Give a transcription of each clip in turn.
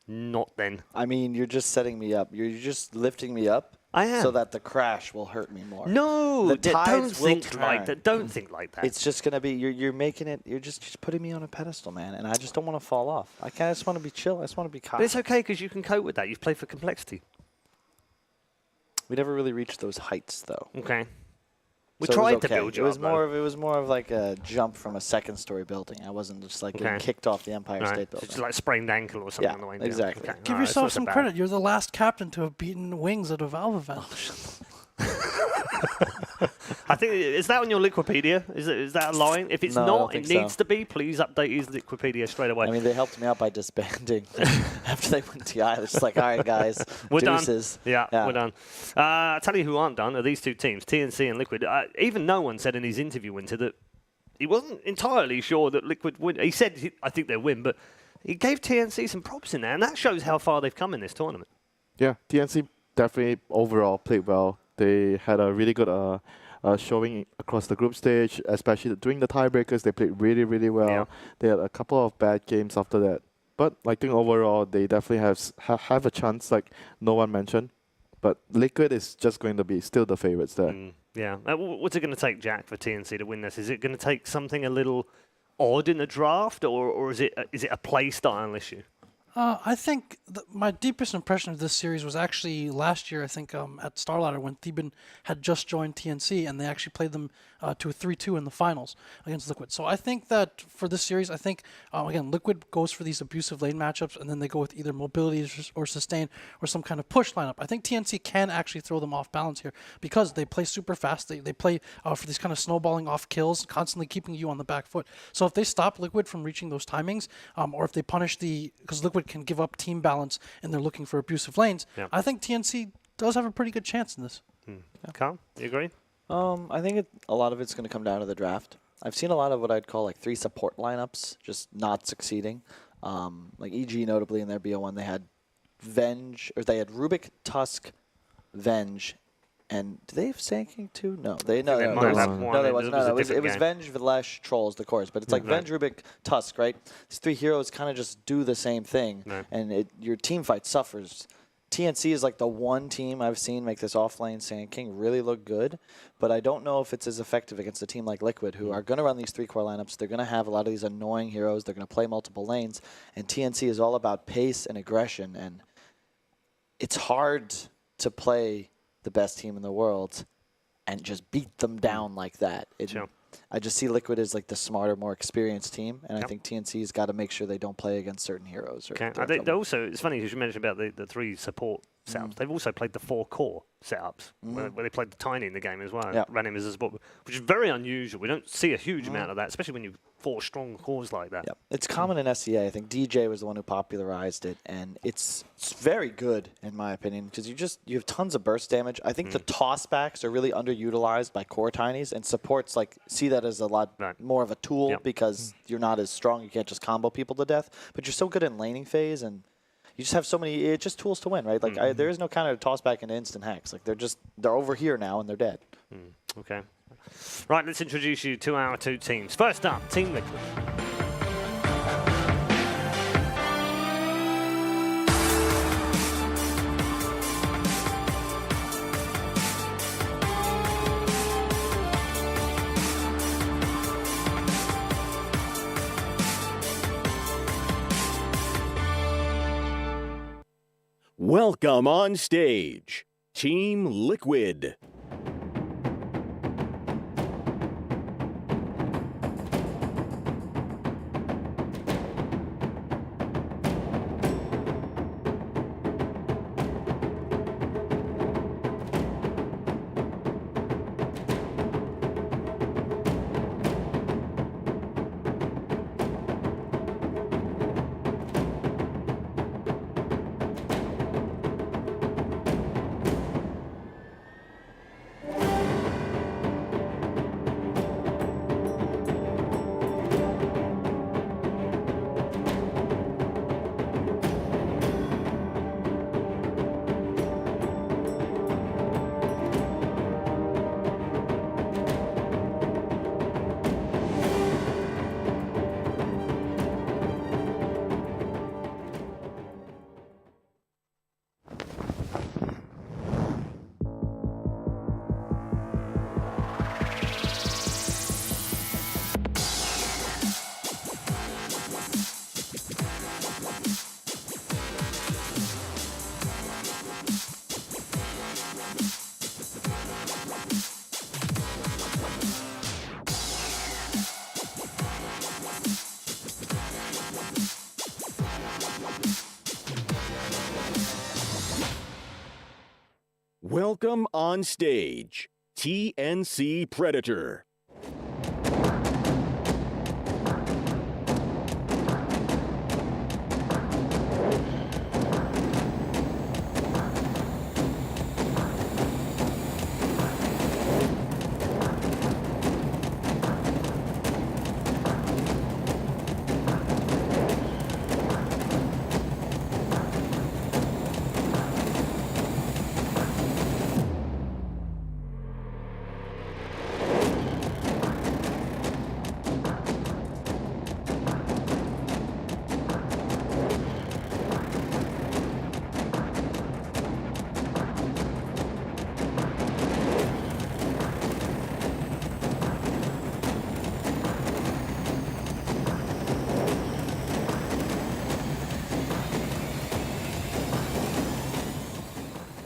not then. I mean, you're just setting me up. You're just lifting me up. I am. So that the crash will hurt me more. No, the don't tides will think turn. like that. Don't think like that. It's just gonna be you're making it. You're just putting me on a pedestal, man. And I just don't want to fall off. I just want to be chill. I just want to be calm. But it's okay because you can cope with that. You've played for complexity. We never really reached those heights, though. Okay. We So tried it was to okay. build you It was up, more though. of it was more of like a jump from a second-story building. I wasn't just like getting kicked off the Empire Right. State Building. It's like sprained ankle or something Yeah, on the way down. exactly. Okay. Give All right, yourself it's not some so bad. credit. You're the last captain to have beaten Wings at a Valve event. I think, is that on your Liquipedia? Is that a line? If it's No, I don't not, it think needs so. to be. Please update his Liquipedia straight away. I mean, they helped me out by disbanding after they went TI. They're just like, all right, guys, We're deuces. done. Yeah, we're done. I'll tell you who aren't done are these two teams, TNC and Liquid. Even no one said in his interview, Winter, that he wasn't entirely sure that Liquid would. He said, I think they'll win, but he gave TNC some props in there, and that shows how far they've come in this tournament. Yeah, TNC definitely overall played well. They had a really good showing across the group stage, especially during the tiebreakers. They played really, really well. Yeah. They had a couple of bad games after that. But I think overall, they definitely have a chance, like no one mentioned. But Liquid is just going to be still the favorites there. Yeah. What's it going to take, Jack, for TNC to win this? Is it going to take something a little odd in the draft, or is it a play style issue? I think my deepest impression of this series was actually last year, I think, at Starladder when Theben had just joined TNC and they actually played them to a 3-2 in the finals against Liquid. So I think that for this series, I think, again, Liquid goes for these abusive lane matchups and then they go with either mobility or sustain or some kind of push lineup. I think TNC can actually throw them off balance here because they play super fast. They play for these kind of snowballing off kills, constantly keeping you on the back foot. So if they stop Liquid from reaching those timings, or if they punish because Liquid can give up team balance and they're looking for abusive lanes, I think TNC does have a pretty good chance in this. Carl, you agree? I think a lot of it's going to come down to the draft. I've seen a lot of what I'd call like 3 support lineups just not succeeding. Like EG notably in their Bo1, they had Venge, or they had Rubik, Tusk, Venge, and do they have Sand King too? No, They might have one. it wasn't. a It was different game. Venge, Vilesh, Trolls, the cores. But it's like Venge, Rubik, Tusk, right? These 3 heroes kind of just do the same thing, and your team fight suffers. TNC is like the one team I've seen make this offlane Sand King really look good, but I don't know if it's as effective against a team like Liquid, who are going to run these 3-core lineups. They're going to have a lot of these annoying heroes. They're going to play multiple lanes, and TNC is all about pace and aggression, and it's hard to play the best team in the world and just beat them down like that. I just see Liquid as like the smarter, more experienced team, and I think TNC's got to make sure they don't play against certain heroes. They also, it's funny because you mentioned about the 3 support setups. They've also played the 4 core setups where they played the Tiny in the game as well. Ran him as a support, which is very unusual. We don't see a huge amount of that, especially when you 4 strong cores like that. It's common in SEA. I think DJ was the one who popularized it, and it's very good in my opinion because you have tons of burst damage. I think the tossbacks are really underutilized by core Tinies, and supports see that as a lot more of a tool because you're not as strong. You can't just combo people to death, but you're so good in laning phase, and you just have so many. It's just tools to win, right? Like there is no counter to tossback into instant hacks. Like they're over here now and they're dead. Okay. Right, let's introduce you to our 2 teams. First up, Team Liquid. Welcome on stage, Team Liquid. Welcome on stage, TNC Predator.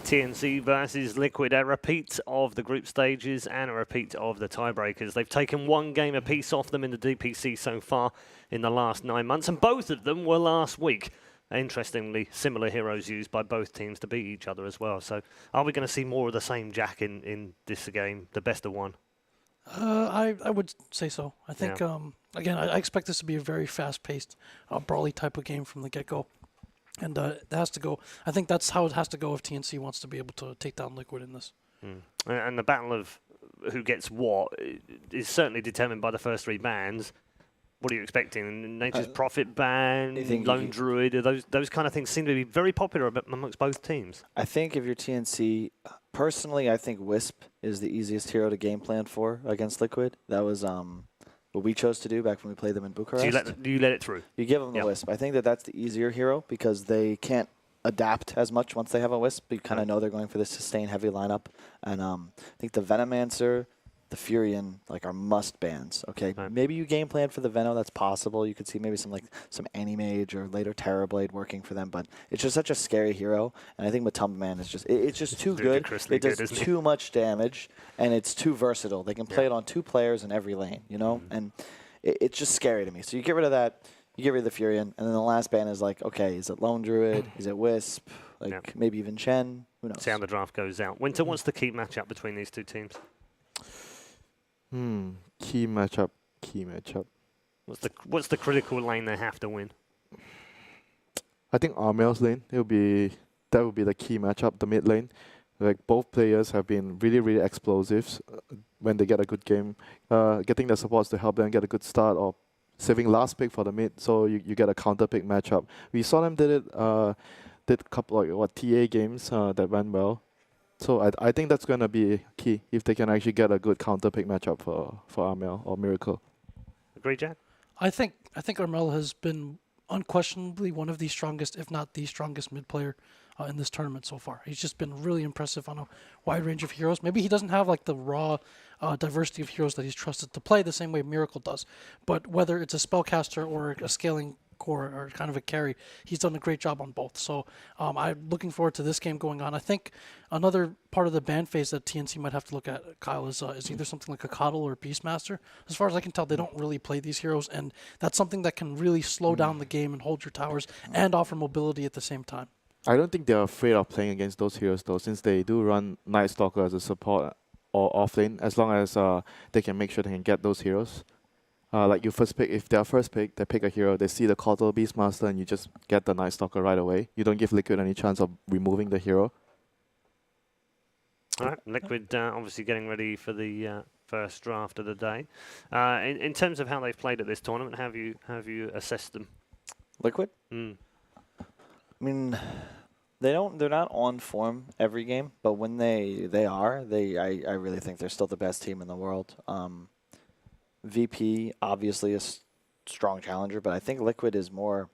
TNC versus Liquid, a repeat of the group stages and a repeat of the tiebreakers. They've taken one game apiece off them in the DPC so far in the last 9 months, and both of them were last week. Interestingly, similar heroes used by both teams to beat each other as well. So are we going to see more of the same Jack in this game, the best of one? I would say so. I think, again, I expect this to be a very fast-paced, brawly type of game from the get-go. And it has to go. I think that's how it has to go if TNC wants to be able to take down Liquid in this. And the battle of who gets what is certainly determined by the first three bans. What are you expecting? Nature's Prophet ban, Lone Druid, those kind of things seem to be very popular amongst both teams. I think if you're TNC, personally, I think Wisp is the easiest hero to game plan for against Liquid. That was what we chose to do back when we played them in Bucharest. So you let it through? You give them the Wisp. I think that's the easier hero because they can't adapt as much once they have a Wisp. You kind of know they're going for this sustain-heavy lineup. And I think the Venomancer, the Furion, are must bans. Okay, maybe you game plan for the Venom. That's possible. You could see maybe some Animage or later Terrorblade working for them. But it's just such a scary hero, and I think Matumbaman is just too good. It does too much damage, and it's too versatile. They can play it on two players in every lane, and it's just scary to me. So you get rid of that. You get rid of the Furion, and then the last ban is okay, is it Lone Druid? Is it Wisp? Maybe even Chen? Who knows? See how the draft goes out. Winter, what's the key matchup between these two teams? Key matchup. What's the critical lane they have to win? I think Armel's lane. That would be the key matchup. The mid lane, both players have been really, really explosive when they get a good game. Getting the supports to help them get a good start, or saving last pick for the mid, so you get a counter pick matchup. We saw them did a couple TA games that went well. So I think that's going to be key if they can actually get a good counter pick matchup for Armel or Miracle. Agree, Jack? I think Armel has been unquestionably one of the strongest, if not the strongest mid player in this tournament so far. He's just been really impressive on a wide range of heroes. Maybe he doesn't have the raw diversity of heroes that he's trusted to play the same way Miracle does. But whether it's a spellcaster or a scaling core or kind of a carry, he's done a great job on both. So I'm looking forward to this game going on. I think another part of the ban phase that TNC might have to look at, Kyle, is either something like a Coddle or a Beastmaster. As far as I can tell, they don't really play these heroes, and that's something that can really slow down the game and hold your towers and offer mobility at the same time. I don't think they're afraid of playing against those heroes, though, since they do run Night Stalker as a support or off lane, as long as they can make sure they can get those heroes. You first pick, if they're first pick, they pick a hero, they see the Coddle Beastmaster, and you just get the Night Stalker right away. You don't give Liquid any chance of removing the hero. All right, Liquid obviously getting ready for the first draft of the day. In terms of how they've played at this tournament, how have you assessed them? Liquid? I mean, they're not on form every game, but when they are, I really think they're still the best team in the world. VP, obviously a strong challenger, but I think Liquid is more...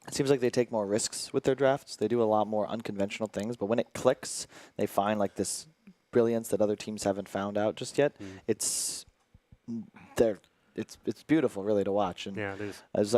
It seems like they take more risks with their drafts. They do a lot more unconventional things, but when it clicks, they find this brilliance that other teams haven't found out just yet. It's beautiful, really, to watch. And yeah, it is. It's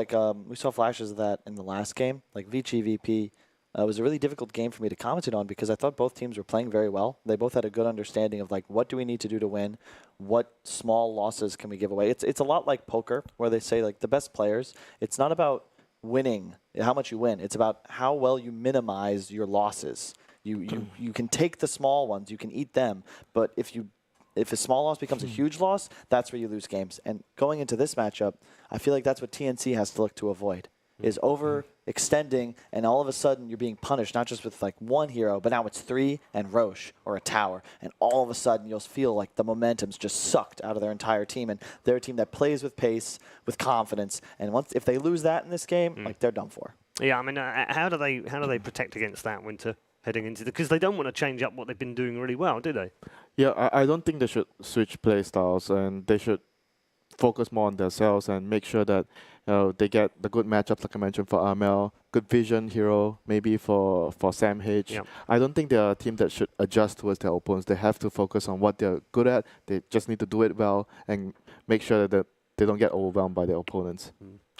we saw flashes of that in the last game. Vici, VP, it was a really difficult game for me to commentate on because I thought both teams were playing very well. They both had a good understanding of what do we need to do to win, what small losses can we give away. It's a lot like poker, where they say the best players, it's not about winning, how much you win. It's about how well you minimize your losses. You can take the small ones, you can eat them, but if a small loss becomes a huge loss, that's where you lose games. And going into this matchup, I feel like that's what TNC has to look to avoid, is overextending, and all of a sudden you're being punished, not just with like one hero, but now it's 3 and Roche or a tower. And all of a sudden you'll feel like the momentum's just sucked out of their entire team. And they're a team that plays with pace, with confidence. And if they lose that in this game, like they're done for. Yeah, I mean, how do they protect against that, Winter, heading into because they don't want to change up what they've been doing really well, do they? Yeah, I don't think they should switch play styles, and they should focus more on themselves and make sure that they get the good matchups, like I mentioned, for Armel, good vision hero, maybe for Sam H. Yep. I don't think they're a team that should adjust towards their opponents. They have to focus on what they're good at. They just need to do it well and make sure that they don't get overwhelmed by their opponents.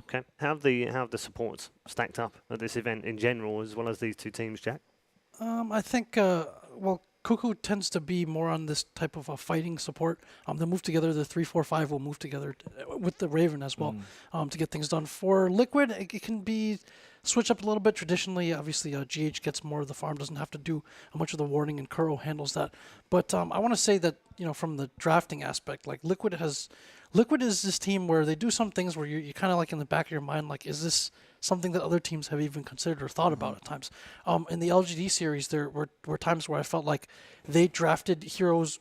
Okay. How have the supports stacked up at this event in general, as well as these two teams, Jack? I think, Cuckoo tends to be more on this type of a fighting support. They move together. The 3-4-5 will move together with the Raven as well to get things done. For Liquid, it can be switch up a little bit. Traditionally, obviously, GH gets more of the farm, doesn't have to do much of the warding, and Kuro handles that. But I want to say that, from the drafting aspect, like Liquid is this team where they do some things where you kind of like in the back of your mind, like, is this something that other teams have even considered or thought about at times? In the LGD series, there were times where I felt like they drafted heroes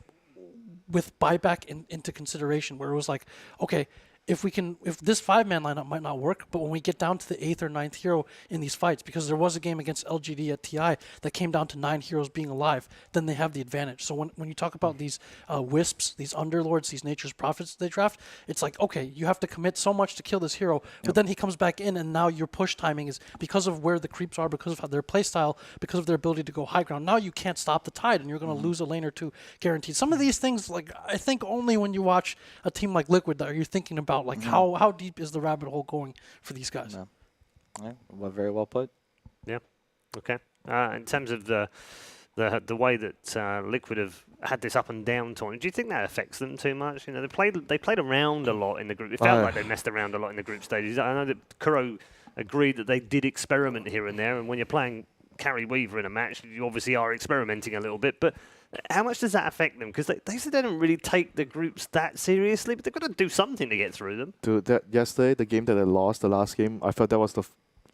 with buyback into consideration, where it was like, okay, if this 5-man lineup might not work, but when we get down to the 8th or 9th hero in these fights, because there was a game against LGD at TI that came down to 9 heroes being alive, then they have the advantage. So when you talk about these wisps, these underlords, these nature's prophets they draft, it's like, okay, you have to commit so much to kill this hero, but then he comes back in, and now your push timing is because of where the creeps are, because of their playstyle, because of their ability to go high ground. Now you can't stop the tide, and you're going to lose a lane or two guaranteed. Some of these things, like, I think only when you watch a team like Liquid that are you thinking about, like, how deep is the rabbit hole going for these guys? Yeah, well, very well put. Yeah. Okay. In terms of the way that Liquid have had this up and down tournament, do you think that affects them too much? They played around a lot in the group. It felt like they messed around a lot in the group stages. I know that Kuro agreed that they did experiment here and there, and when you're playing Carry Weaver in a match, you obviously are experimenting a little bit, but how much does that affect them? Because they said they don't really take the groups that seriously, but they've got to do something to get through them. Dude, yesterday, the game that they lost, the last game, I felt that was the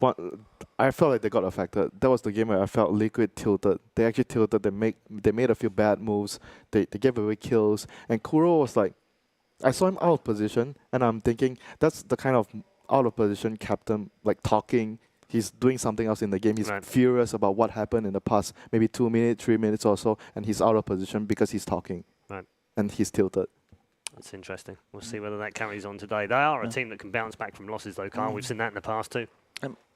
one. I felt like they got affected. That was the game where I felt Liquid tilted. They actually tilted. They made a few bad moves. They gave away kills. And Kuro was like, I saw him out of position, and I'm thinking that's the kind of out of position captain, like talking. He's doing something else in the game. He's furious about what happened in the past, maybe 2 minutes, 3 minutes or so, and he's out of position because he's talking. Right. And he's tilted. That's interesting. We'll see whether that carries on today. They are a team that can bounce back from losses, though, Carl. We've seen that in the past, too.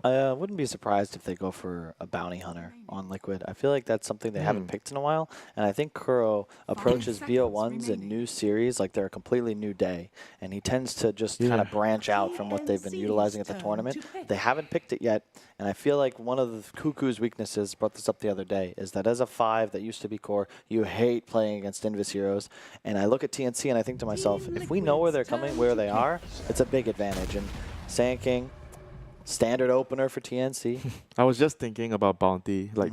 I wouldn't be surprised if they go for a bounty hunter on Liquid. I feel like that's something they haven't picked in a while, and I think Kuro approaches Bo1s in new series like they're a completely new day, and he tends to just kind of branch out from what they've been utilizing at the tournament. They haven't picked it yet, and I feel like one of the Cuckoo's weaknesses, brought this up the other day, is that as a 5 that used to be core, you hate playing against Invis heroes, and I look at TNC and I think to myself, if we know where they're coming, where they are, it's a big advantage. And Sand King, standard opener for TNC. I was just thinking about Bounty like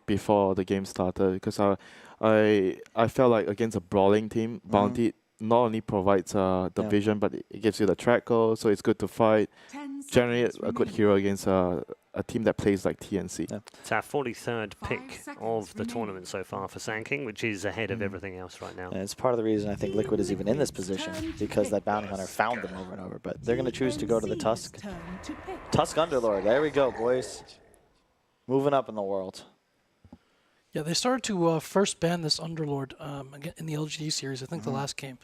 before the game started, because I felt like against a brawling team, Bounty not only provides the vision, but it gives you the track goal, so it's good to fight. Generate a good hero against a team that plays like TNC. Yeah. It's our 43rd pick of the tournament so far for Sand King, which is ahead of everything else right now. And it's part of the reason I think Liquid is even in this position, because that bounty hunter found them over and over. But they're going to choose to go to the Tusk. Tusk Underlord. There we go, boys. Moving up in the world. Yeah, they started to first ban this Underlord again in the LGD series, I think the last game.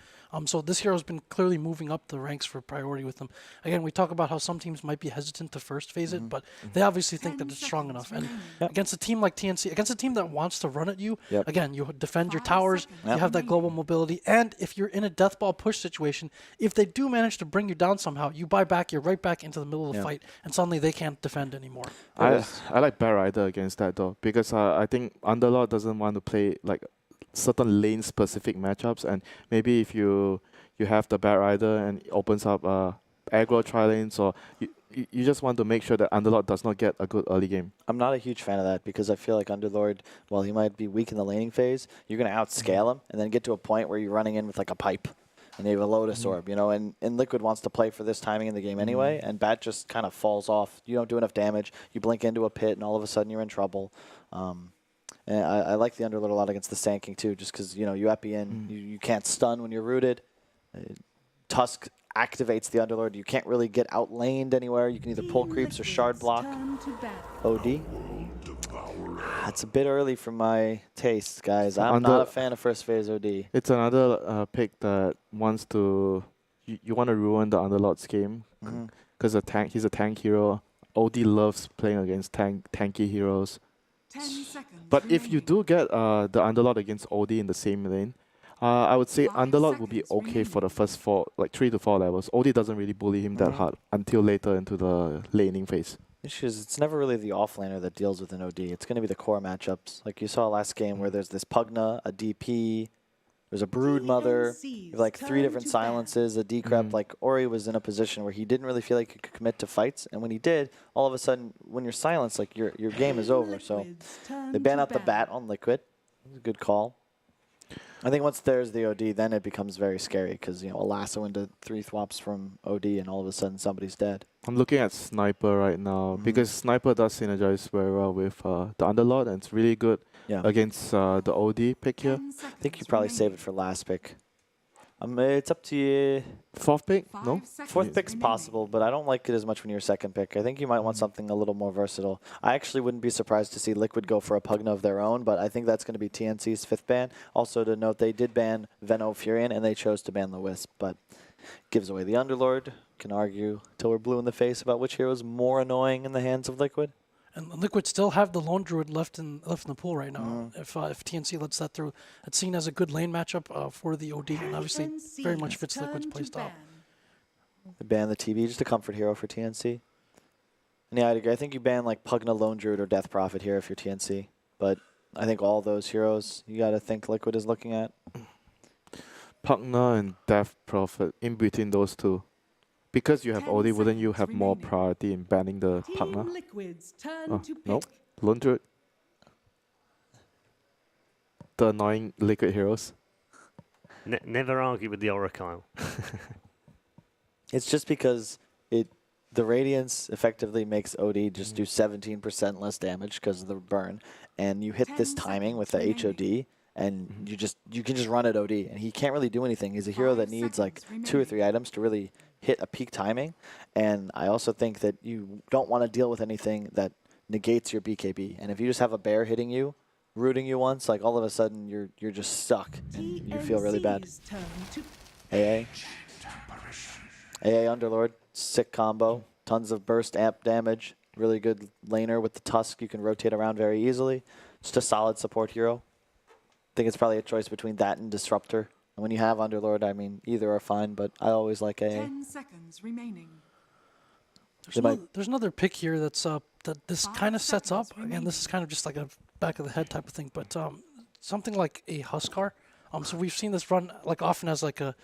So this hero's been clearly moving up the ranks for priority with them. Again, we talk about how some teams might be hesitant to first phase it, but they obviously think that it's strong enough. And against a team like TNC, against a team that wants to run at you, again, you defend your towers, you have that global mobility, and if you're in a death ball push situation, if they do manage to bring you down somehow, you buy back, you're right back into the middle of the fight, and suddenly they can't defend anymore. I like Bear Rider against that, though, because I think Underlord doesn't want to play like certain lane-specific matchups, and maybe if you have the Bad Rider and it opens up aggro tri-lanes, or you just want to make sure that Underlord does not get a good early game. I'm not a huge fan of that because I feel like Underlord, while he might be weak in the laning phase, you're going to outscale him and then get to a point where you're running in with like a pipe and you have a Lotus Orb, you know, and Liquid wants to play for this timing in the game anyway, and Bat just kind of falls off. You don't do enough damage. You blink into a pit and all of a sudden you're in trouble. And I like the Underlord a lot against the Sand King too, just because, you know, you epi in, you can't stun when you're rooted. Tusk activates the Underlord. You can't really get outlaned anywhere. You can either pull creeps or shard block. OD. It's a bit early for my taste, guys. I'm not a fan of first phase OD. It's another pick that wants to... You want to ruin the Underlord's game because he's a tank hero. OD loves playing against tanky heroes. 10 seconds But if you do get the Underlord against OD in the same lane, I would say 5 Underlord will be seconds okay for the remaining. first 3 to 4 levels. OD doesn't really bully him that hard until later into the laning phase. It's never really the offlaner that deals with an OD. It's going to be the core matchups. Like you saw last game where there's this Pugna, a DP, there's a Brood Mother, you have like 3 different silences, a Decrep. Like Ori was in a position where he didn't really feel like he could commit to fights, and when he did, all of a sudden, when you're silenced, like your game is over. So they ban out the Bat on Liquid. It's a good call. I think once there's the OD, then it becomes very scary because, you know, a lasso into 3 thwops from OD and all of a sudden somebody's dead. I'm looking at Sniper right now because Sniper does synergize very well with the Underlord, and it's really good against the OD pick here. I think you probably save it for last pick. It's up to you. 4th pick? No? 4th pick's possible, but I don't like it as much when you're 2nd pick. I think you might want something a little more versatile. I actually wouldn't be surprised to see Liquid go for a Pugna of their own, but I think that's going to be TNC's 5th ban. Also to note, they did ban Veno Furion, and they chose to ban the Wisp, but gives away the Underlord. Can argue till we're blue in the face about which hero is more annoying in the hands of Liquid. And Liquid still have the lone druid left in the pool right now. If TNC lets that through, it's seen as a good lane matchup for the OD, and obviously very much fits Liquid's playstyle. They ban the TB, just a comfort hero for TNC. And yeah, I'd agree. I think you ban like Pugna, Lone Druid, or Death Prophet here if you're TNC. But I think all those heroes you got to think Liquid is looking at. Pugna and Death Prophet in between those two. Because you have OD, wouldn't you have more priority in banning the Pugna? No, Lone Druid. The annoying Liquid heroes. Never argue with the Oracle. It's just because the Radiance effectively makes OD just do 17% less damage because of the burn, and you hit this timing with the HOD, and you can just run at OD, and he can't really do anything. He's a hero that needs like 2 or 3 items to really hit a peak timing, and I also think that you don't want to deal with anything that negates your BKB. And if you just have a bear hitting you, rooting you once, like all of a sudden you're just stuck and you feel really bad. AA Underlord, sick combo, tons of burst amp damage, really good laner with the Tusk. You can rotate around very easily. Just a solid support hero. I think it's probably a choice between that and Disruptor. And when you have Underlord, I mean, either are fine, but I always like AA. 10 seconds remaining. There's another pick here that's that this kind of sets up. Again, this is kind of just like a back of the head type of thing, but something like a Huskar. So we've seen this run like often as like a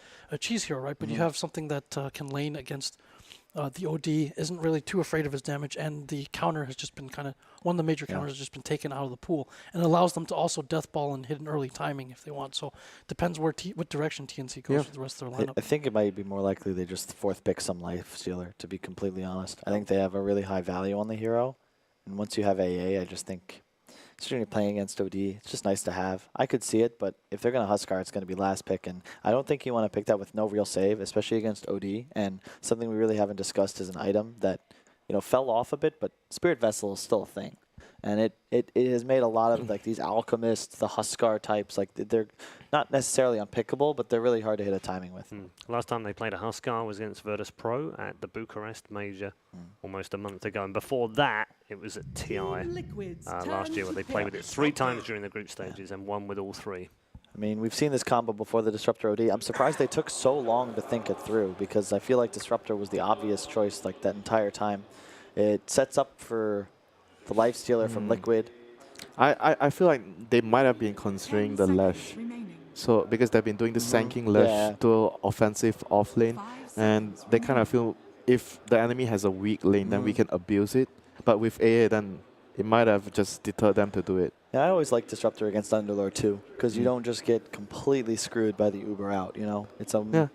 cheese hero, right? But you have something that can lane against the OD, isn't really too afraid of his damage, and the counter has just been one of the major counters has just been taken out of the pool, and it allows them to also death ball and hit an early timing if they want. So depends what direction TNC goes with the rest of their lineup. I think it might be more likely they just 4th pick some life stealer, to be completely honest. I think they have a really high value on the hero, and once you have AA, I just think, especially when you're playing against OD, it's just nice to have. I could see it, but if they're going to Huskar, it's going to be last pick, and I don't think you want to pick that with no real save, especially against OD. And something we really haven't discussed is an item that, you know, fell off a bit, but Spirit Vessel is still a thing. And it has made a lot of like these alchemists, the Huskar types, like they're not necessarily unpickable, but they're really hard to hit a timing with. Last time they played a Huskar was against Virtus Pro at the Bucharest Major almost a month ago. And before that, it was at TI last year where they played with it 3 times during the group stages and won with all 3. I mean, we've seen this combo before the Disruptor OD. I'm surprised they took so long to think it through because I feel like Disruptor was the obvious choice like that entire time. It sets up for the Lifestealer from Liquid. I feel like they might have been considering the Lash. So because they've been doing the Sanking Lash to offensive off lane, and they kind of feel if the enemy has a weak lane, then we can abuse it. But with AA, then it might have just deterred them to do it. Yeah, I always like Disruptor against Underlord too, because you don't just get completely screwed by the Uber out. You know, it's a Yeah.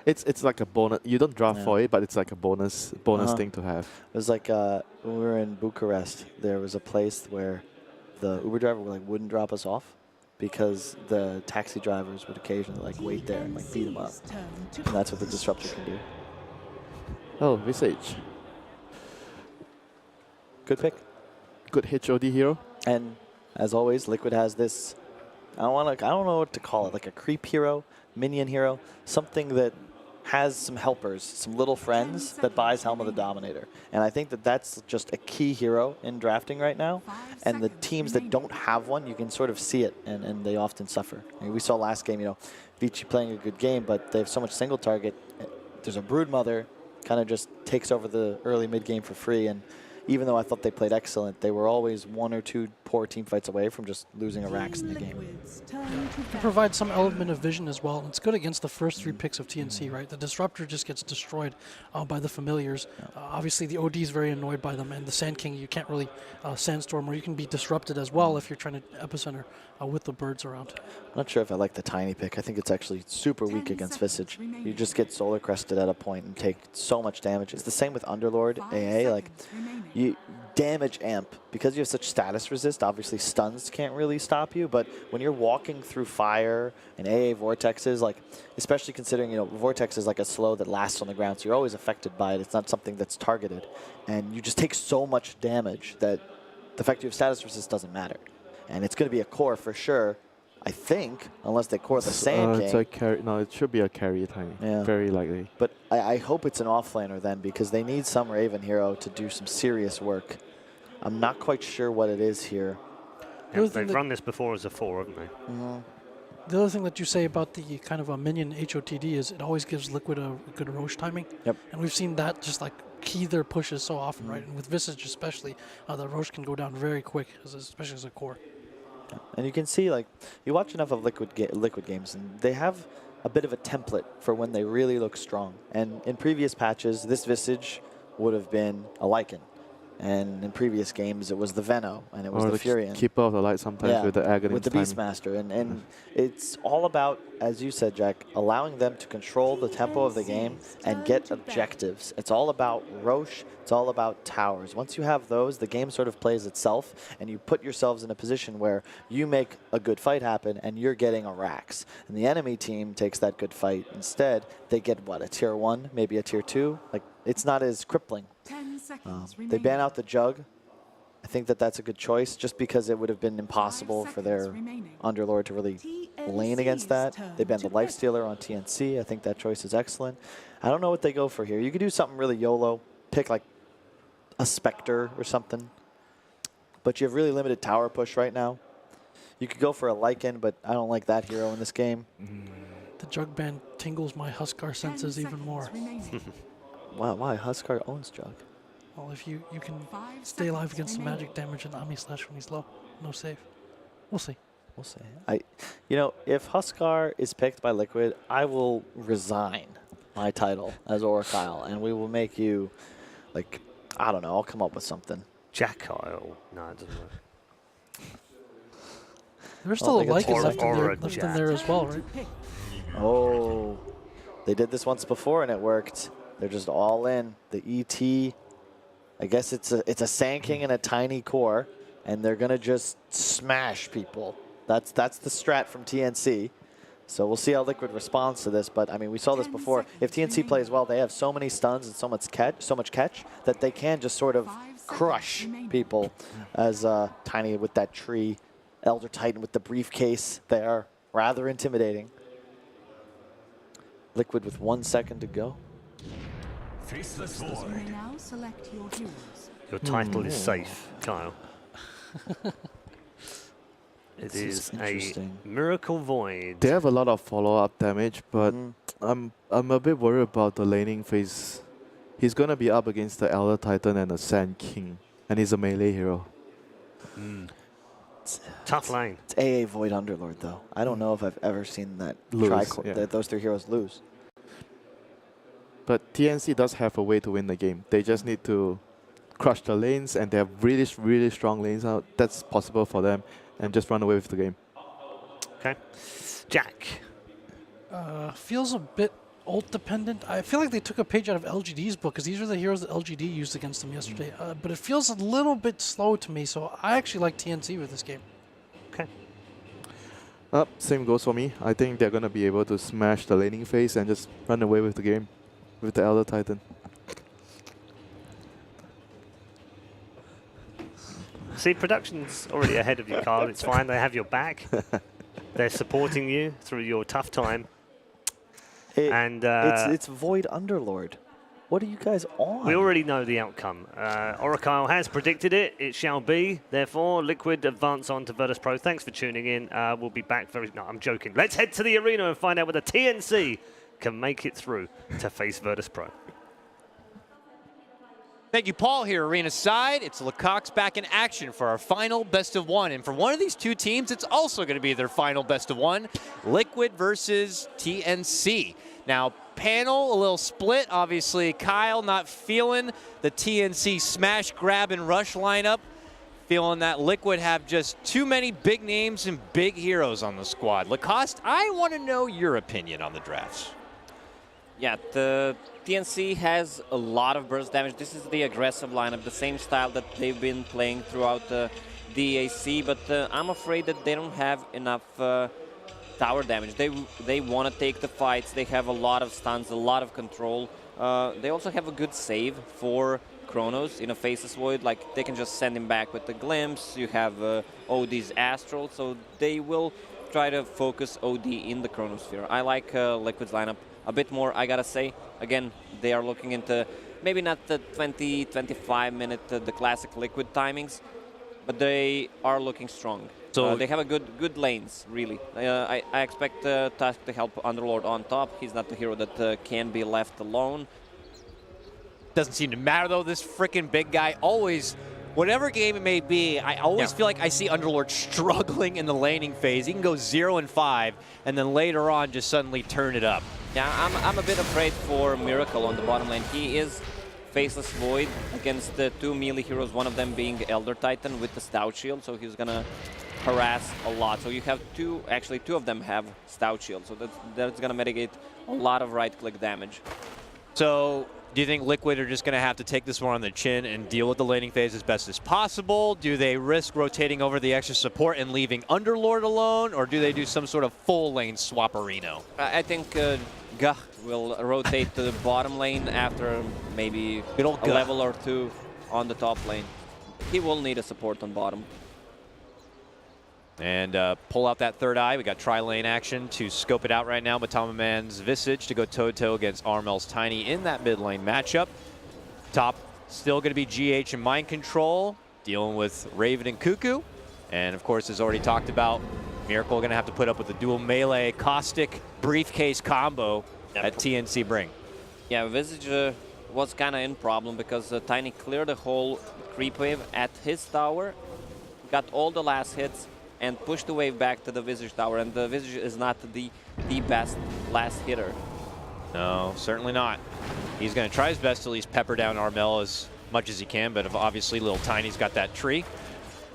It's like a bonus. You don't draft Yeah. for it, but it's like a bonus thing to have. It was like when we were in Bucharest, there was a place where the Uber driver wouldn't drop us off because the taxi drivers would occasionally wait there and beat them up. And that's what the Disruptor can do. Oh, Visage. Good pick. Good HOD hero. And as always, Liquid has this. I don't know what to call it, like a creep hero, minion hero, something that has some helpers, some little friends that buys Helm of the Dominator. And I think that that's just a key hero in drafting right now. And the teams that don't have one, you can sort of see it, and they often suffer. I mean, we saw last game, Vici playing a good game, but they have so much single target. There's a Broodmother, kind of just takes over the early mid game for free. And even though I thought they played excellent, they were always 1 or 2 poor team fights away from just losing a Rax in the game. It provides some element of vision as well. It's good against the first 3 picks of TNC, right? The Disruptor just gets destroyed by the familiars. Obviously, the OD is very annoyed by them, and the Sand King, you can't really Sandstorm, or you can be disrupted as well if you're trying to Epicenter with the birds around. I'm not sure if I like the tiny pick. I think it's actually super weak against Visage. You just get Solar Crested at a point and take so much damage. It's the same with Underlord AA. You damage amp because you have such status resist. Obviously, stuns can't really stop you. But when you're walking through fire and AA vortexes, especially considering vortex is like a slow that lasts on the ground, so you're always affected by it. It's not something that's targeted, and you just take so much damage that the fact you have status resist doesn't matter. And it's going to be a core for sure, I think, unless they core the Sand King. It's a carry. No, it should be a carry Tiny. Yeah. Very likely. But I hope it's an offlaner then, because they need some Raven hero to do some serious work. I'm not quite sure what it is here. Yeah, they've run this before as a 4, haven't they? The other thing that you say about the kind of a minion HOTD is it always gives Liquid a good Roche timing. Yep. And we've seen that just key their pushes so often, right? And with Visage especially, the Roche can go down very quick, especially as a core. And you can see, you watch enough of Liquid games, and they have a bit of a template for when they really look strong. And in previous patches, this Visage would have been a Lycan. And in previous games, it was the Veno, and it was the Furion. Keeper of the Light sometimes with the Aghanim. With the Beastmaster. And it's all about, as you said, Jack, allowing them to control the tempo of the game and get objectives. It's all about Roche. It's all about towers. Once you have those, the game sort of plays itself, and you put yourselves in a position where you make a good fight happen, and you're getting a Rax. And the enemy team takes that good fight. Instead, they get, a tier 1, maybe a tier 2? It's not as crippling. 10 seconds They ban out the Jug. I think that that's a good choice, just because it would have been impossible for their Underlord to really lane against that. They banned the Lifestealer on TNC. I think that choice is excellent. I don't know what they go for here. You could do something really YOLO. Pick a Spectre or something. But you have really limited tower push right now. You could go for a Lycan, but I don't like that hero in this game. The Jug ban tingles my Huskar senses even more. Wow, why? Huskar owns Jug. Well, if you can stay alive against the magic damage and Ami Slash when he's low, no save. We'll see. We'll see. If Huskar is picked by Liquid, I will resign my title as Orikyle, and we will make you, I don't know, I'll come up with something. Jackile. No, it doesn't work. There's still a Lycan Or left in there as well, right? Oh, they did this once before and it worked. They're just all in. The ET, I guess it's a Sand King and a tiny core, and they're gonna just smash people. That's the strat from TNC. So we'll see how Liquid responds to this. But I mean, we saw this before. If TNC plays well, they have so many stuns and so much catch that they can just sort of crush people. As Tiny with that tree, Elder Titan with the briefcase, they are rather intimidating. Liquid with 1 second to go. You may now select your heroes. Your title is safe, Kyle. It is a Miracle Void. They have a lot of follow-up damage, but I'm a bit worried about the laning phase. He's gonna be up against the Elder Titan and the Sand King, and he's a melee hero. Tough lane. It's AA Void Underlord, though. I don't know if I've ever seen that Lose, those 3 heroes lose. But TNC does have a way to win the game. They just need to crush the lanes, and they have really, really strong lanes out. That's possible for them, and just run away with the game. Okay. Jack. Feels a bit ult dependent. I feel like they took a page out of LGD's book because these are the heroes that LGD used against them yesterday. But it feels a little bit slow to me, so I actually like TNC with this game. Okay. Same goes for me. I think they're going to be able to smash the laning phase and just run away with the game with the Elder Titan. See, production's already ahead of you, Carl. It's fine. They have your back. They're supporting you through your tough time. It's Void Underlord. What are you guys on? We already know the outcome. Oracle has predicted it. It shall be. Therefore, Liquid advance on to Virtus Pro. Thanks for tuning in. We'll be back very... No, I'm joking. Let's head to the arena and find out whether TNC can make it through to face Virtus Pro. Thank you, Paul. Here, arena side, it's Lecoq's back in action for our final best of one. And for one of these two teams, it's also going to be their final best of one. Liquid versus TNC. Now, panel, a little split. Obviously, Kyle not feeling the TNC smash, grab, and rush lineup. Feeling that Liquid have just too many big names and big heroes on the squad. Lacoste, I want to know your opinion on the drafts. Yeah, the TNC has a lot of burst damage. This is the aggressive lineup, the same style that they've been playing throughout the DAC, but I'm afraid that they don't have enough tower damage. They want to take the fights. They have a lot of stuns, a lot of control. They also have a good save for Chronos in a Faceless Void. Like, they can just send him back with the Glimpse. You have OD's Astral, so they will try to focus OD in the Chronosphere. I like Liquid's lineup a bit more, I gotta say. Again, they are looking into maybe not the 20-25 minute, the classic Liquid timings, but they are looking strong. So they have a good lanes, really. I expect Tusk to help Underlord on top. He's not the hero that can be left alone. Doesn't seem to matter, though. This freaking big guy always, whatever game it may be, I always feel like I see Underlord struggling in the laning phase. He can go 0-5, and then later on just suddenly turn it up. Yeah, I'm a bit afraid for Miracle on the bottom lane. He is Faceless Void against the two melee heroes, one of them being Elder Titan with the Stout Shield, so he's gonna harass a lot. So you have two of them have Stout Shield, so that's gonna mitigate a lot of right-click damage. So do you think Liquid are just going to have to take this one on the chin and deal with the laning phase as best as possible? Do they risk rotating over the extra support and leaving Underlord alone, or do they do some sort of full lane swap-areno? I think Gah will rotate to the bottom lane after maybe a level or two on the top lane. He will need a support on bottom. And pull out that third eye. We got tri-lane action to scope it out right now. Matama Man's Visage to go toe-to-toe against Armel's Tiny in that mid lane matchup. Top still going to be GH and Mind Control, dealing with Raven and Cuckoo. And of course, as already talked about, Miracle going to have to put up with the dual melee Caustic briefcase combo that TNC bring. Yeah, Visage was kind of in problem because Tiny cleared the whole creep wave at his tower, got all the last hits, and pushed the wave back to the Visage tower, and the Visage is not the best last hitter. No, certainly not. He's going to try his best to at least pepper down Armel as much as he can, but obviously little Tiny's got that tree.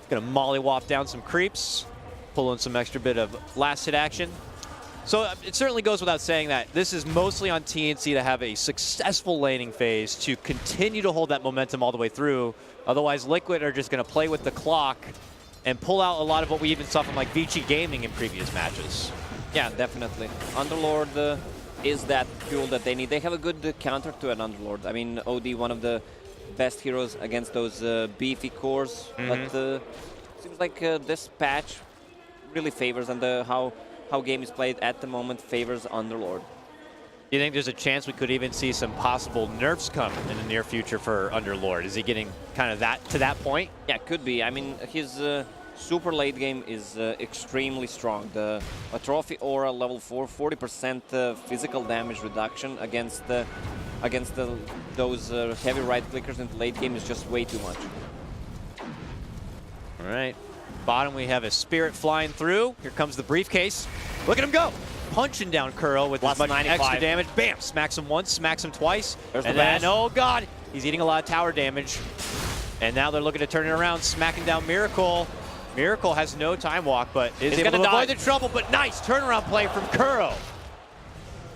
Going to mollywop down some creeps, pull in some extra bit of last hit action. So it certainly goes without saying that this is mostly on TNC to have a successful laning phase to continue to hold that momentum all the way through. Otherwise, Liquid are just going to play with the clock and pull out a lot of what we even saw from like Vici Gaming in previous matches. Yeah, definitely. Underlord is that fuel that they need. They have a good counter to an Underlord. I mean, OD, one of the best heroes against those beefy cores. But seems like this patch really favors, and how game is played at the moment favors Underlord. Do you think there's a chance we could even see some possible nerfs come in the near future for Underlord? Is he getting kind of to that point? Yeah, could be. I mean, his super late game is extremely strong. A Trophy Aura level 4, 40% physical damage reduction against those heavy right clickers in the late game is just way too much. All right. Bottom we have a Spirit flying through. Here comes the briefcase. Look at him go. punching down Kuro with as much 95. extra damage. Bam! Smacks him once, smacks him twice. There's And the then, bash. oh god, he's eating a lot of tower damage. And now they're looking to turn it around, smacking down Miracle. Miracle has no time walk, but is He's able to gonna avoid die. the trouble, but nice turnaround play from Kuro.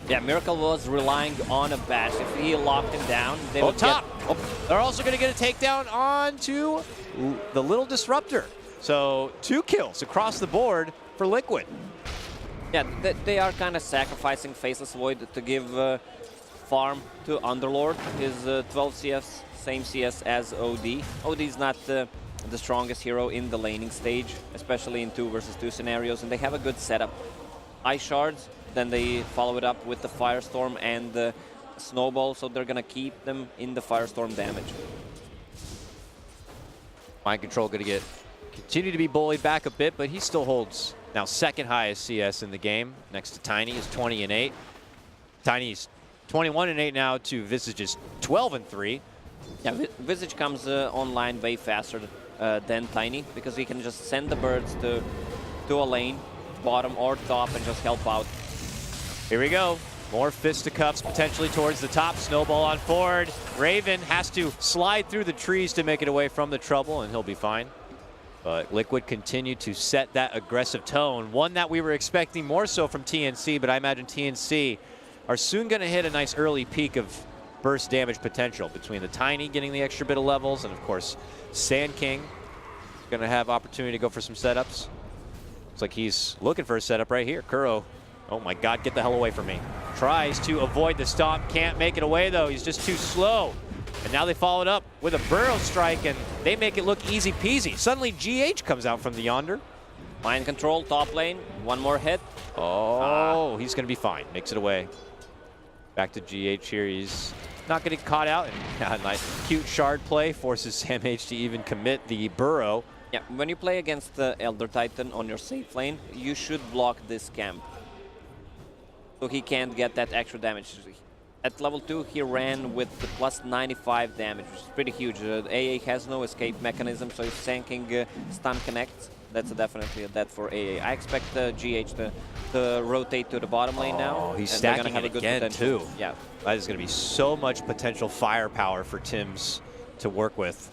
Yeah, Miracle was relying on a bash. If he locked him down, they would top. get... Oh, They're also going to get a takedown onto the Little Disruptor. So 2 kills across the board for Liquid. yeah, they are kind of sacrificing Faceless Void to give farm to Underlord. His 12 CS, same CS as OD. OD is not the strongest hero in the laning stage, especially in 2 versus 2 scenarios, and they have a good setup. Ice Shards, then they follow it up with the Firestorm and the Snowball, so they're going to keep them in the Firestorm damage. Mind Control going to continue to be bullied back a bit, but he still holds now second highest CS in the game. Next to Tiny is 20-8. Tiny's 21-8 now to Visage's 12-3. Yeah, Visage comes online way faster than Tiny because he can just send the birds to a lane, bottom or top, and just help out. Here we go. More fisticuffs potentially towards the top. Snowball on forward. Raven has to slide through the trees to make it away from the trouble, and he'll be fine. But Liquid continue to set that aggressive tone, one that we were expecting more so from TNC, but I imagine TNC are soon going to hit a nice early peak of burst damage potential between the Tiny getting the extra bit of levels, and of course, Sand King going to have opportunity to go for some setups. Looks like he's looking for a setup right here. Kuro, oh my god, get the hell away from me. Tries to avoid the stomp, can't make it away though, he's just too slow. And now they followed up with a Burrow strike, and they make it look easy peasy. Suddenly GH comes out from the yonder. Mind Control, top lane, one more hit. Oh, he's going to be fine. Makes it away. Back to GH here. He's not getting caught out. And a nice, cute shard play forces Sam H to even commit the Burrow. Yeah, when you play against the Elder Titan on your safe lane, you should block this camp, so he can't get that extra damage. At level 2, he ran with the plus 95 damage, which is pretty huge. AA has no escape mechanism, so if Sanking stun connects, that's definitely a death for AA. I expect GH to rotate to the bottom lane now. Oh, he's and they're stacking gonna have it a good again, potential. too. Yeah. That is going to be so much potential firepower for Tims to work with.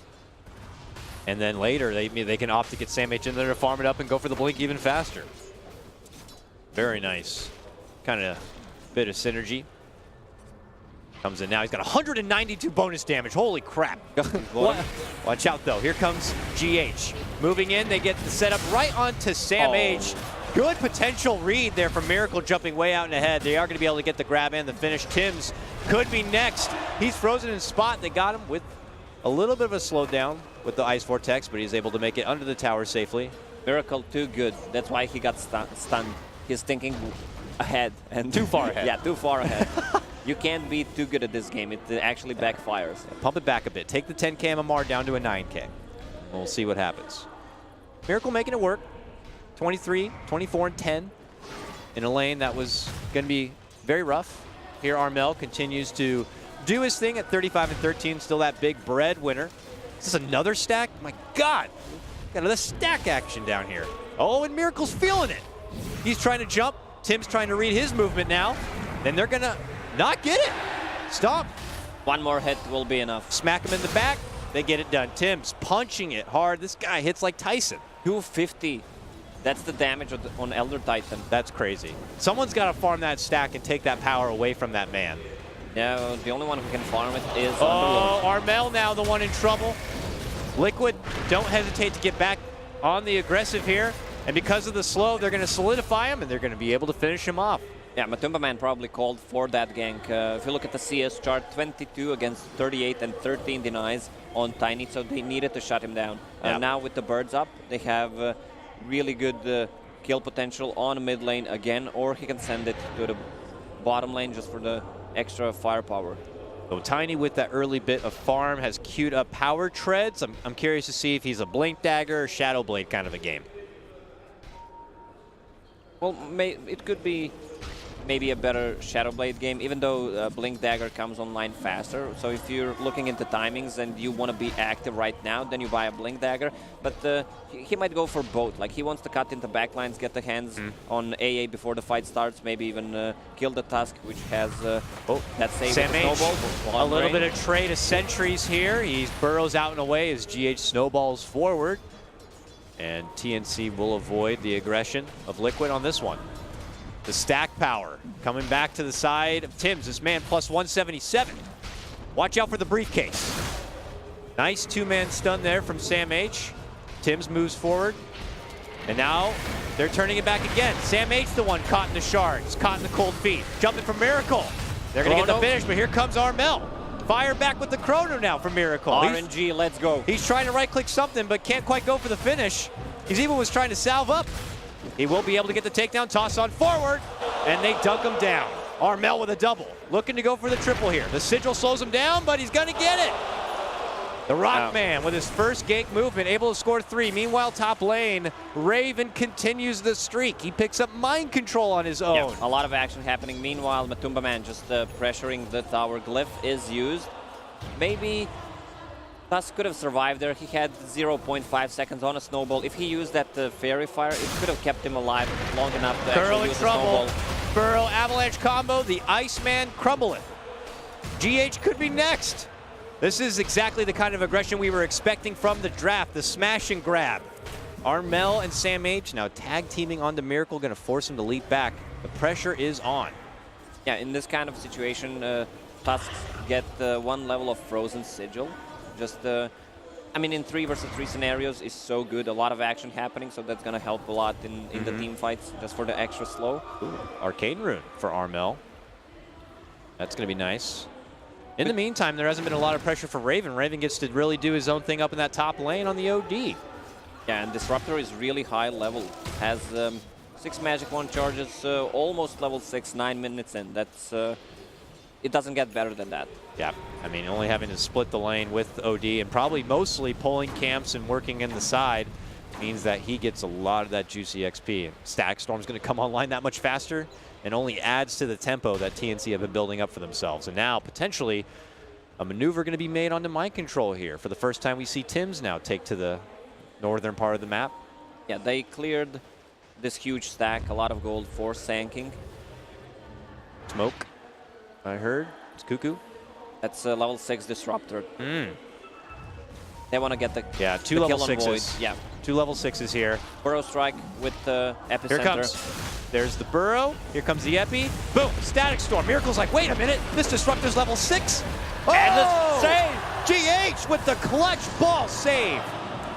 And then later, they can opt to get Sam H in there to farm it up and go for the blink even faster. Very nice. Kind of bit of synergy. Comes in now. He's got 192 bonus damage. Holy crap. Watch out, though. Here comes GH. Moving in. They get the setup right onto Sam H. Good potential read there from Miracle jumping way out and ahead. They are going to be able to get the grab and the finish. Tims could be next. He's frozen in spot. They got him with a little bit of a slowdown with the Ice Vortex, but he's able to make it under the tower safely. Miracle too good. That's why he got stunned. He's thinking ahead. And too far ahead. Yeah, too far ahead. You can't be too good at this game. It actually backfires. Pump it back a bit. Take the 10K MMR down to a 9K. We'll see what happens. Miracle making it work. 23, 24, and 10 in a lane that was going to be very rough. Here Armel continues to do his thing at 35 and 13. Still that big breadwinner. Is this another stack? My God. Got another stack action down here. Oh, and Miracle's feeling it. He's trying to jump. Tim's trying to read his movement now. Then they're going to not get it. Stop. One more hit will be enough. Smack him in the back. They get it done. Tim's punching it hard. This guy hits like Tyson. 250. That's the damage on Elder Titan. That's crazy. Someone's got to farm that stack and take that power away from that man. Yeah, the only one who can farm it is Oh, Armel now the one in trouble. Liquid don't hesitate to get back on the aggressive here. And because of the slow, they're going to solidify him, and they're going to be able to finish him off. Yeah, Matumba Man probably called for that gank. If you look at the CS chart, 22 against 38 and 13 denies on Tiny, so they needed to shut him down. Now with the birds up, they have really good kill potential on mid lane again, or he can send it to the bottom lane just for the extra firepower. So Tiny with that early bit of farm has queued up power treads. I'm curious to see if he's a Blink Dagger or Shadow Blade kind of a game. Well, it could be maybe a better Shadow Blade game, even though Blink Dagger comes online faster. So if you're looking into timings and you want to be active right now, then you buy a Blink Dagger. But he might go for both. Like, he wants to cut into backlines, get the hands on AA before the fight starts, maybe even kill the Tusk, which has that save with the snowball. A little bit of trade of sentries here. He burrows out and away as GH snowballs forward. And TNC will avoid the aggression of Liquid on this one. The stack power coming back to the side of Tims. This man plus 177. Watch out for the briefcase. Nice two-man stun there from Sam H. Tims moves forward. And now they're turning it back again. Sam H, the one caught in the shards, caught in the cold feet. Jumping for Miracle. They're going to get the finish, but here comes Armel. Fire back with the Chrono now for Miracle. RNG, let's go. He's trying to right-click something, but can't quite go for the finish. He's even was trying to salve up. He will be able to get the takedown, toss on forward, and they dunk him down. Armel with a double, looking to go for the triple here. The Sigil slows him down, but he's gonna get it. The Rockman with his first gank movement, able to score 3. Meanwhile, top lane, Raven continues the streak. He picks up mind control on his own. Yeah, a lot of action happening. Meanwhile, Matumba Man just pressuring the tower. Glyph is used. Maybe Tusk could have survived there. He had 0.5 seconds on a snowball. If he used that Fairy Fire, it could have kept him alive long enough to actually use the snowball. Burrow Avalanche combo, the Iceman crumbling. GH could be next. This is exactly the kind of aggression we were expecting from the draft, the smash and grab. Armel and Sam H now tag teaming onto Miracle, going to force him to leap back. The pressure is on. Yeah, in this kind of situation, Tusks get 1 level of Frozen Sigil. Just, I mean, in 3 versus 3 scenarios is so good. A lot of action happening, so that's going to help a lot in the team fights, just for the extra slow. Ooh, Arcane Rune for Armel. That's going to be nice. In the meantime, there hasn't been a lot of pressure for Raven. Raven gets to really do his own thing up in that top lane on the OD. Yeah, and Disruptor is really high level. Has 6 Magic Wand charges, almost level 6, 9 minutes in. That's, it doesn't get better than that. Yeah, I mean, only having to split the lane with OD and probably mostly pulling camps and working in the side means that he gets a lot of that juicy XP. Static Storm's going to come online that much faster and only adds to the tempo that TNC have been building up for themselves. And now, potentially, a maneuver going to be made onto mind control here. For the first time, we see Tims now take to the northern part of the map. Yeah, they cleared this huge stack, a lot of gold for Sanking. Smoke, I heard. It's Cuckoo. That's level 6 Disruptor. They want to get the two the level kill on 6s. Void. Yeah. 2 level 6s here. Burrow Strike with the Epicenter. Here comes. There's the Burrow. Here comes the Epi. Boom! Static Storm. Miracle's like, wait a minute. This Disruptor's level 6. Oh! And the save! GH with the clutch ball save.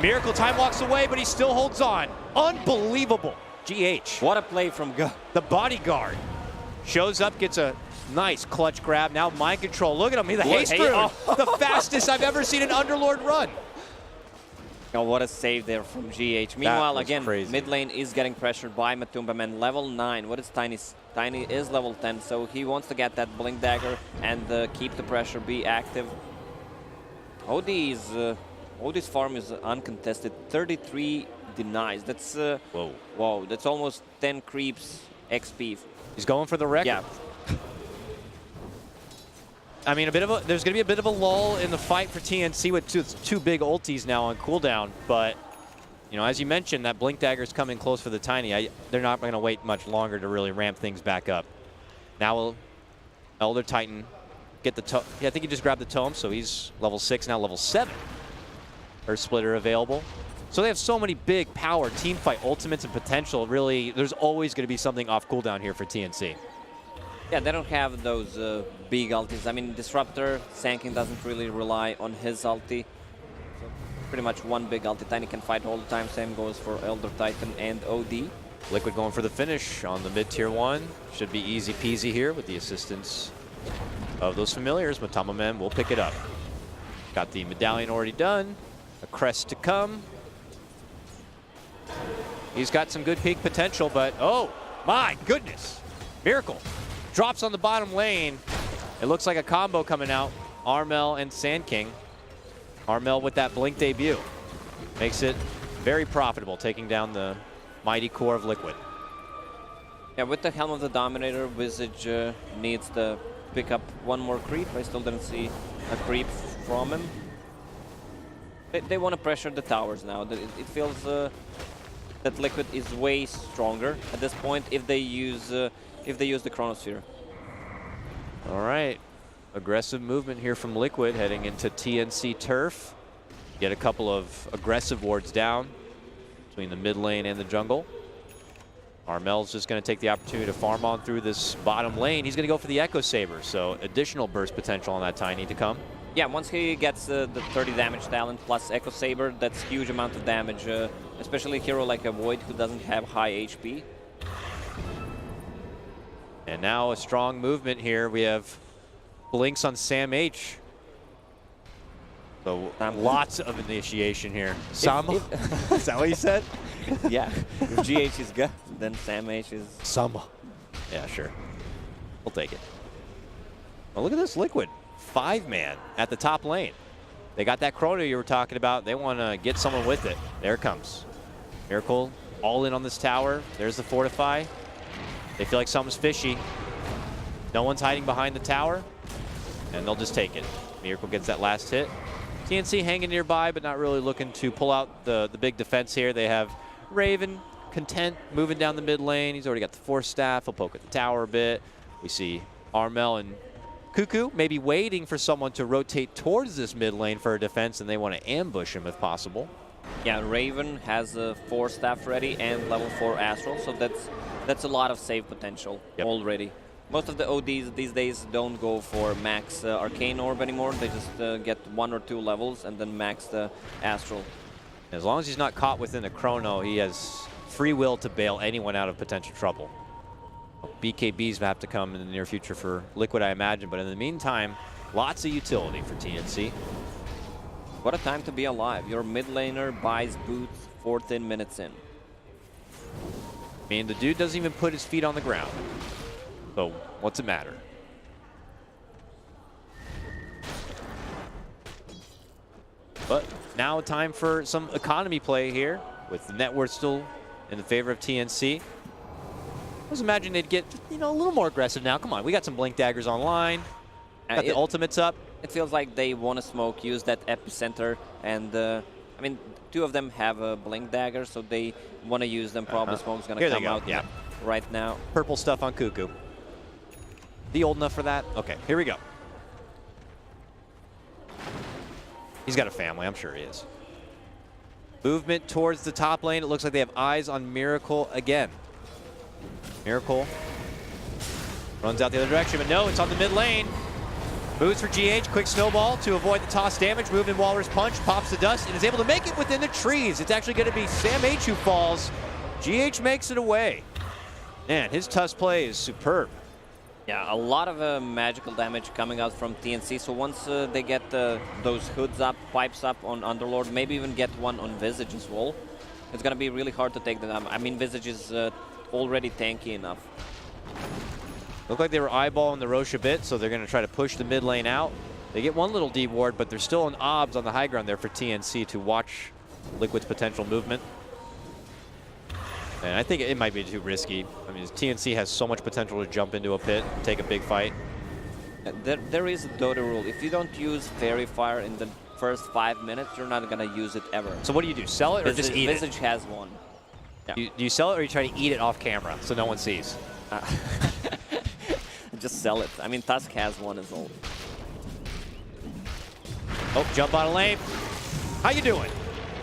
Miracle time walks away, but he still holds on. Unbelievable. GH. What a play from the bodyguard. Shows up, gets a nice clutch grab. Now mind control. Look at him. He's the haste rune. The fastest I've ever seen an Underlord run. Oh, what a save there from GH. Meanwhile, again, mid lane is getting pressured by Matumba Man. Level 9. What is Tiny? Tiny is level 10, so he wants to get that Blink Dagger and keep the pressure, be active. OD's farm is uncontested. 33 denies. That's whoa. That's almost 10 creeps XP. He's going for the wreck. Yeah. I mean, there's going to be a bit of a lull in the fight for TNC with two big ultis now on cooldown. But, you know, as you mentioned, that Blink Dagger is coming close for the Tiny. They're not going to wait much longer to really ramp things back up. Now will Elder Titan get the tome? Yeah, I think he just grabbed the tome, so he's level 6, now level 7. Earth Splitter available. So they have so many big power, team fight ultimates and potential. Really, there's always going to be something off cooldown here for TNC. Yeah, they don't have those big ultis. I mean, Disruptor, Sanking doesn't really rely on his ulti. So pretty much one big ulti. Tiny can fight all the time. Same goes for Elder Titan and OD. Liquid going for the finish on the mid-tier 1. Should be easy peasy here with the assistance of those familiars. Matumba Man will pick it up. Got the medallion already done. A crest to come. He's got some good peak potential, but oh my goodness. Miracle drops on the bottom lane. It looks like a combo coming out. Armel and Sand King. Armel with that Blink debut. Makes it very profitable, taking down the mighty core of Liquid. Yeah, with the Helm of the Dominator, Visage needs to pick up one more creep. I still didn't see a creep from him. They want to pressure the towers now. It feels that Liquid is way stronger at this point if they use the Chronosphere. All right. Aggressive movement here from Liquid heading into TNC turf. Get a couple of aggressive wards down between the mid lane and the jungle. Armel's just going to take the opportunity to farm on through this bottom lane. He's going to go for the Echo Saber, so additional burst potential on that Tiny to come. Yeah, once he gets the 30 damage talent plus Echo Saber, that's huge amount of damage, especially a hero like a Void who doesn't have high HP. And now a strong movement here. We have blinks on Sam H. So lots of initiation here. Sam? Is that what you said? Yeah, if GH is good, then Sam H is... Sam. Yeah, sure. We'll take it. Well, look at this Liquid. 5-man at the top lane. They got that Chrono you were talking about. They want to get someone with it. There it comes. Miracle all in on this tower. There's the Fortify. They feel like something's fishy. No one's hiding behind the tower. And they'll just take it. Miracle gets that last hit. TNC hanging nearby, but not really looking to pull out the big defense here. They have Raven, content, moving down the mid lane. He's already got the Force Staff. He'll poke at the tower a bit. We see Armel and Cuckoo maybe waiting for someone to rotate towards this mid lane for a defense, and they want to ambush him if possible. Yeah, Raven has a 4 staff ready and level 4 Astral, so that's a lot of save potential already. Most of the ODs these days don't go for max Arcane Orb anymore. They just get 1 or 2 levels and then max the Astral. As long as he's not caught within the Chrono, he has free will to bail anyone out of potential trouble. BKBs will have to come in the near future for Liquid, I imagine, but in the meantime, lots of utility for TNC. What a time to be alive. Your mid laner buys boots 14 minutes in. I mean, the dude doesn't even put his feet on the ground. So, what's it matter? But now time for some economy play here, with the net worth still in the favor of TNC. I was imagining they'd get, a little more aggressive now. Come on, we got some Blink Daggers online. Got the ultimates up. It feels like they want to smoke, use that epicenter, and I mean, 2 of them have a Blink Dagger, so they want to use them. Probably Smoke's going to come out right now. Purple stuff on Cuckoo. Be old enough for that? Okay, here we go. He's got a family, I'm sure he is. Movement towards the top lane. It looks like they have eyes on Miracle again. Miracle runs out the other direction, but no, it's on the mid lane. Moves for GH, quick snowball to avoid the toss damage. Move in Walrus Punch, pops the dust, and is able to make it within the trees. It's actually going to be Sam H who falls. GH makes it away. Man, his toss play is superb. Yeah, a lot of magical damage coming out from TNC. So once they get those hoods up, pipes up on Underlord, maybe even get one on Visage as well, it's going to be really hard to take them down. I mean, Visage is already tanky enough. Look like they were eyeballing the Roche a bit, so they're going to try to push the mid lane out. They get one little D ward, but there's still an obs on the high ground there for TNC to watch Liquid's potential movement. And I think it might be too risky. I mean, TNC has so much potential to jump into a pit, take a big fight. There is a Dota rule. If you don't use Fairy Fire in the first 5 minutes, you're not going to use it ever. So what do? Sell it or just eat it? Visage has one. Yeah. Do you sell it or you try to eat it off camera so no one sees? Just sell it. I mean, Tusk has one as well. Oh, jump out of lane. How you doing?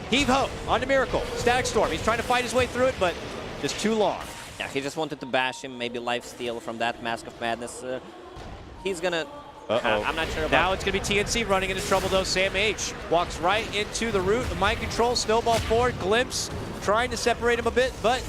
Heave ho, onto Miracle. Static Storm. He's trying to fight his way through it, but just too long. Yeah, he just wanted to bash him, maybe lifesteal from that Mask of Madness. He's gonna... I'm not sure about... Now it's gonna be TNC running into trouble though. Sam H walks right into the root of mind control. Snowball forward, Glimpse, trying to separate him a bit, but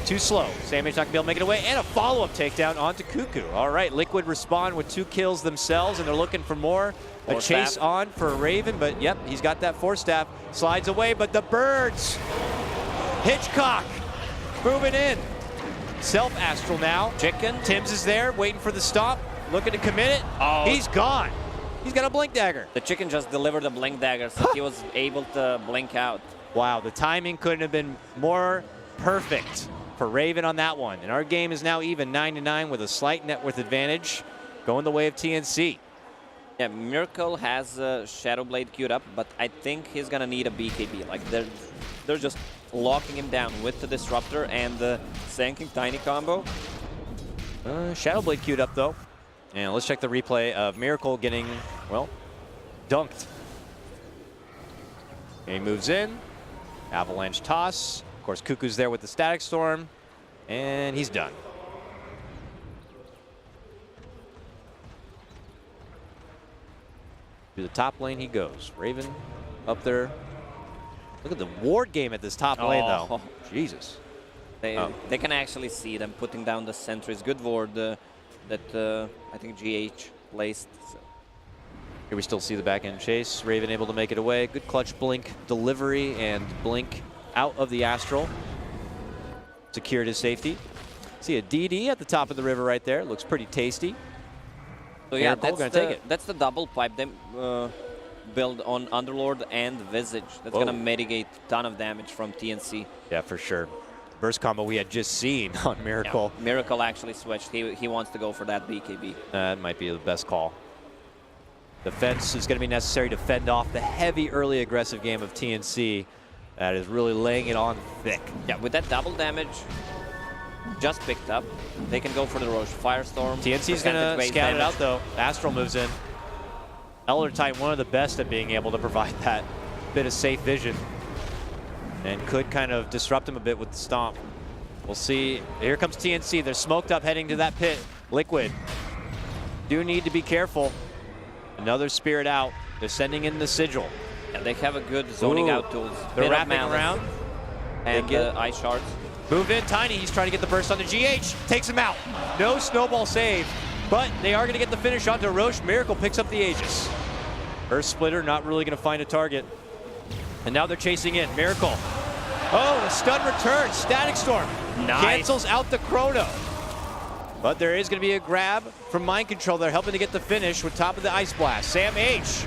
too slow. Sam H not gonna be able to make it away, and a follow-up takedown onto Cuckoo. All right, Liquid respond with 2 kills themselves, and they're looking for more. A chase on for Raven, but yep, he's got that Force Staff. Slides away, but the Birds. Hitchcock moving in. Self-Astral now. Chicken. Tim's is there, waiting for the stop. Looking to commit it. Oh. He's gone. He's got a Blink Dagger. The Chicken just delivered a Blink Dagger, so he was able to blink out. Wow, the timing couldn't have been more perfect. for Raven on that one. And our game is now even 9-9 with a slight net worth advantage going the way of TNC. Yeah, Miracle has Shadow Blade queued up, but I think he's gonna need a BKB. Like they're just locking him down with the Disruptor and the Sanking Tiny combo. Shadow Blade queued up though. And let's check the replay of Miracle getting, well, dunked. And he moves in. Avalanche toss. Of course, Cuckoo's there with the Static Storm. And he's done. To the top lane he goes. Raven up there. Look at the ward game at this top lane, though. Jesus. They can actually see them putting down the sentries. Good ward that I think GH placed. So. Here we still see the back end chase. Raven able to make it away. Good clutch blink delivery and blink out of the Astral. Secured his safety. See a DD at the top of the river right there. Looks pretty tasty. So yeah, Miracle, that's the double pipe they build on Underlord and Visage. That's going to mitigate a ton of damage from TNC. Yeah, for sure. Burst combo we had just seen on Miracle. Yeah, Miracle actually switched. He wants to go for that BKB. That might be the best call. Defense is going to be necessary to fend off the heavy early aggressive game of TNC that is really laying it on thick. Yeah, with that double damage just picked up, they can go for the Roche Firestorm. TNC's going to scout it out though. Astral moves in. Elder Titan, one of the best at being able to provide that bit of safe vision. And could kind of disrupt him a bit with the stomp. We'll see. Here comes TNC. They're smoked up heading to that pit. Liquid do need to be careful. Another Spirit out. They're sending in the Sigil. Yeah, they have a good zoning out tools. They're wrapping around. And Ice Shards. Move in, Tiny. He's trying to get the burst on the GH. Takes him out. No snowball save. But they are going to get the finish onto Roche. Miracle picks up the Aegis. Earth Splitter not really going to find a target. And now they're chasing in. Miracle. Oh, the stun return. Static Storm. Nice. Cancels out the Chrono. But there is going to be a grab from Mind Control. They're helping to get the finish with top of the Ice Blast. Sam H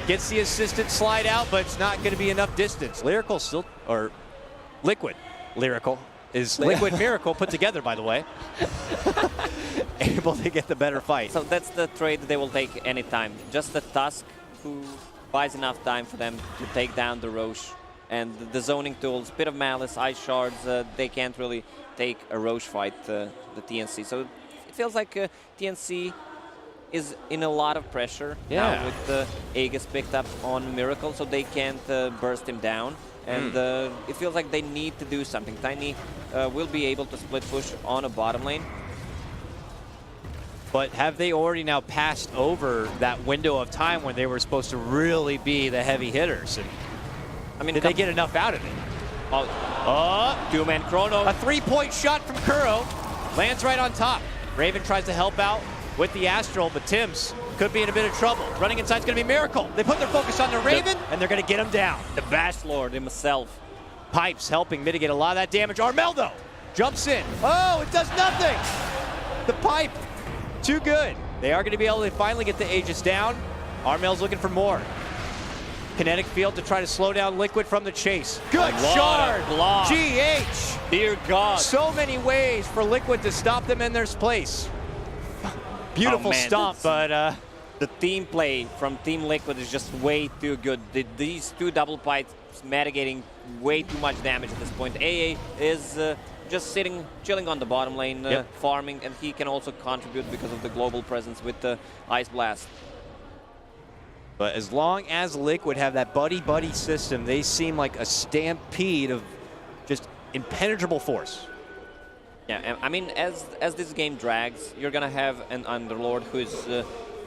gets the assisted slide out, but it's not going to be enough distance. Lyrical still, or Liquid. Lyrical is Liquid Miracle put together, by the way. Able to get the better fight. So that's the trade they will take anytime. Just the Tusk who buys enough time for them to take down the Roche. And the zoning tools, bit of Malice, Ice Shards, they can't really take a Roche fight, the TNC. So it feels like TNC is in a lot of pressure now with the Aegis picked up on Miracle, so they can't burst him down. And it feels like they need to do something. Tiny will be able to split push on a bottom lane. But have they already now passed over that window of time when they were supposed to really be the heavy hitters? And I mean, did they get enough out of it? Two-man Chrono. A three-point shot from Kuro. Lands right on top. Raven tries to help out with the Astral, but Tim's could be in a bit of trouble. Running inside is going to be Miracle. They put their focus on the Raven, and they're going to get him down. The Bash Lord himself. Pipes helping mitigate a lot of that damage. Armel, though, jumps in. Oh, it does nothing. The pipe, too good. They are going to be able to finally get the Aegis down. Armel's looking for more. Kinetic field to try to slow down Liquid from the chase. Good shard. GH. Dear God. So many ways for Liquid to stop them in their place. Beautiful stomp, but the team play from Team Liquid is just way too good. These two double pipes mitigating way too much damage at this point. AA is just sitting, chilling on the bottom lane, farming, and he can also contribute because of the global presence with the Ice Blast. But as long as Liquid have that buddy-buddy system, they seem like a stampede of just impenetrable force. Yeah, I mean, as this game drags, you're going to have an Underlord who is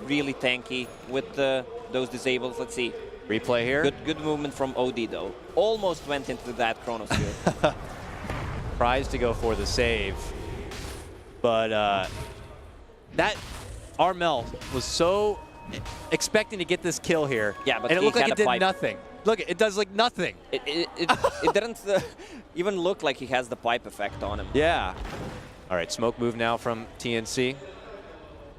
really tanky with those disables. Let's see. Replay here. Good movement from OD, though. Almost went into that Chronosphere. Tries to go for the save. But that Armel was so expecting to get this kill here. Yeah, but and it looked like it did pipe. nothing. Look, it does like nothing. It didn't even look like he has the pipe effect on him. Yeah. All right, smoke move now from TNC.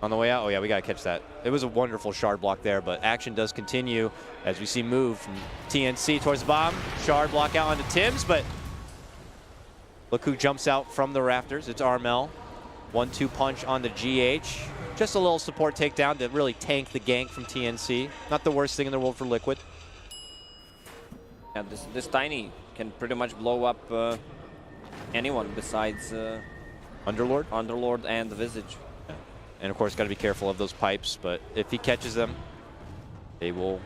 On the way out, oh yeah, we gotta catch that. It was a wonderful shard block there, but action does continue as we see move from TNC towards the bomb. Shard block out onto Tim's, but Look who jumps out from the rafters. It's Armel. 1-2 punch on the GH. Just a little support takedown to really tank the gank from TNC. Not the worst thing in the world for Liquid. Yeah, this Tiny can pretty much blow up anyone besides Underlord? Underlord and the Visage. Yeah. And of course, got to be careful of those pipes, but if he catches them, they will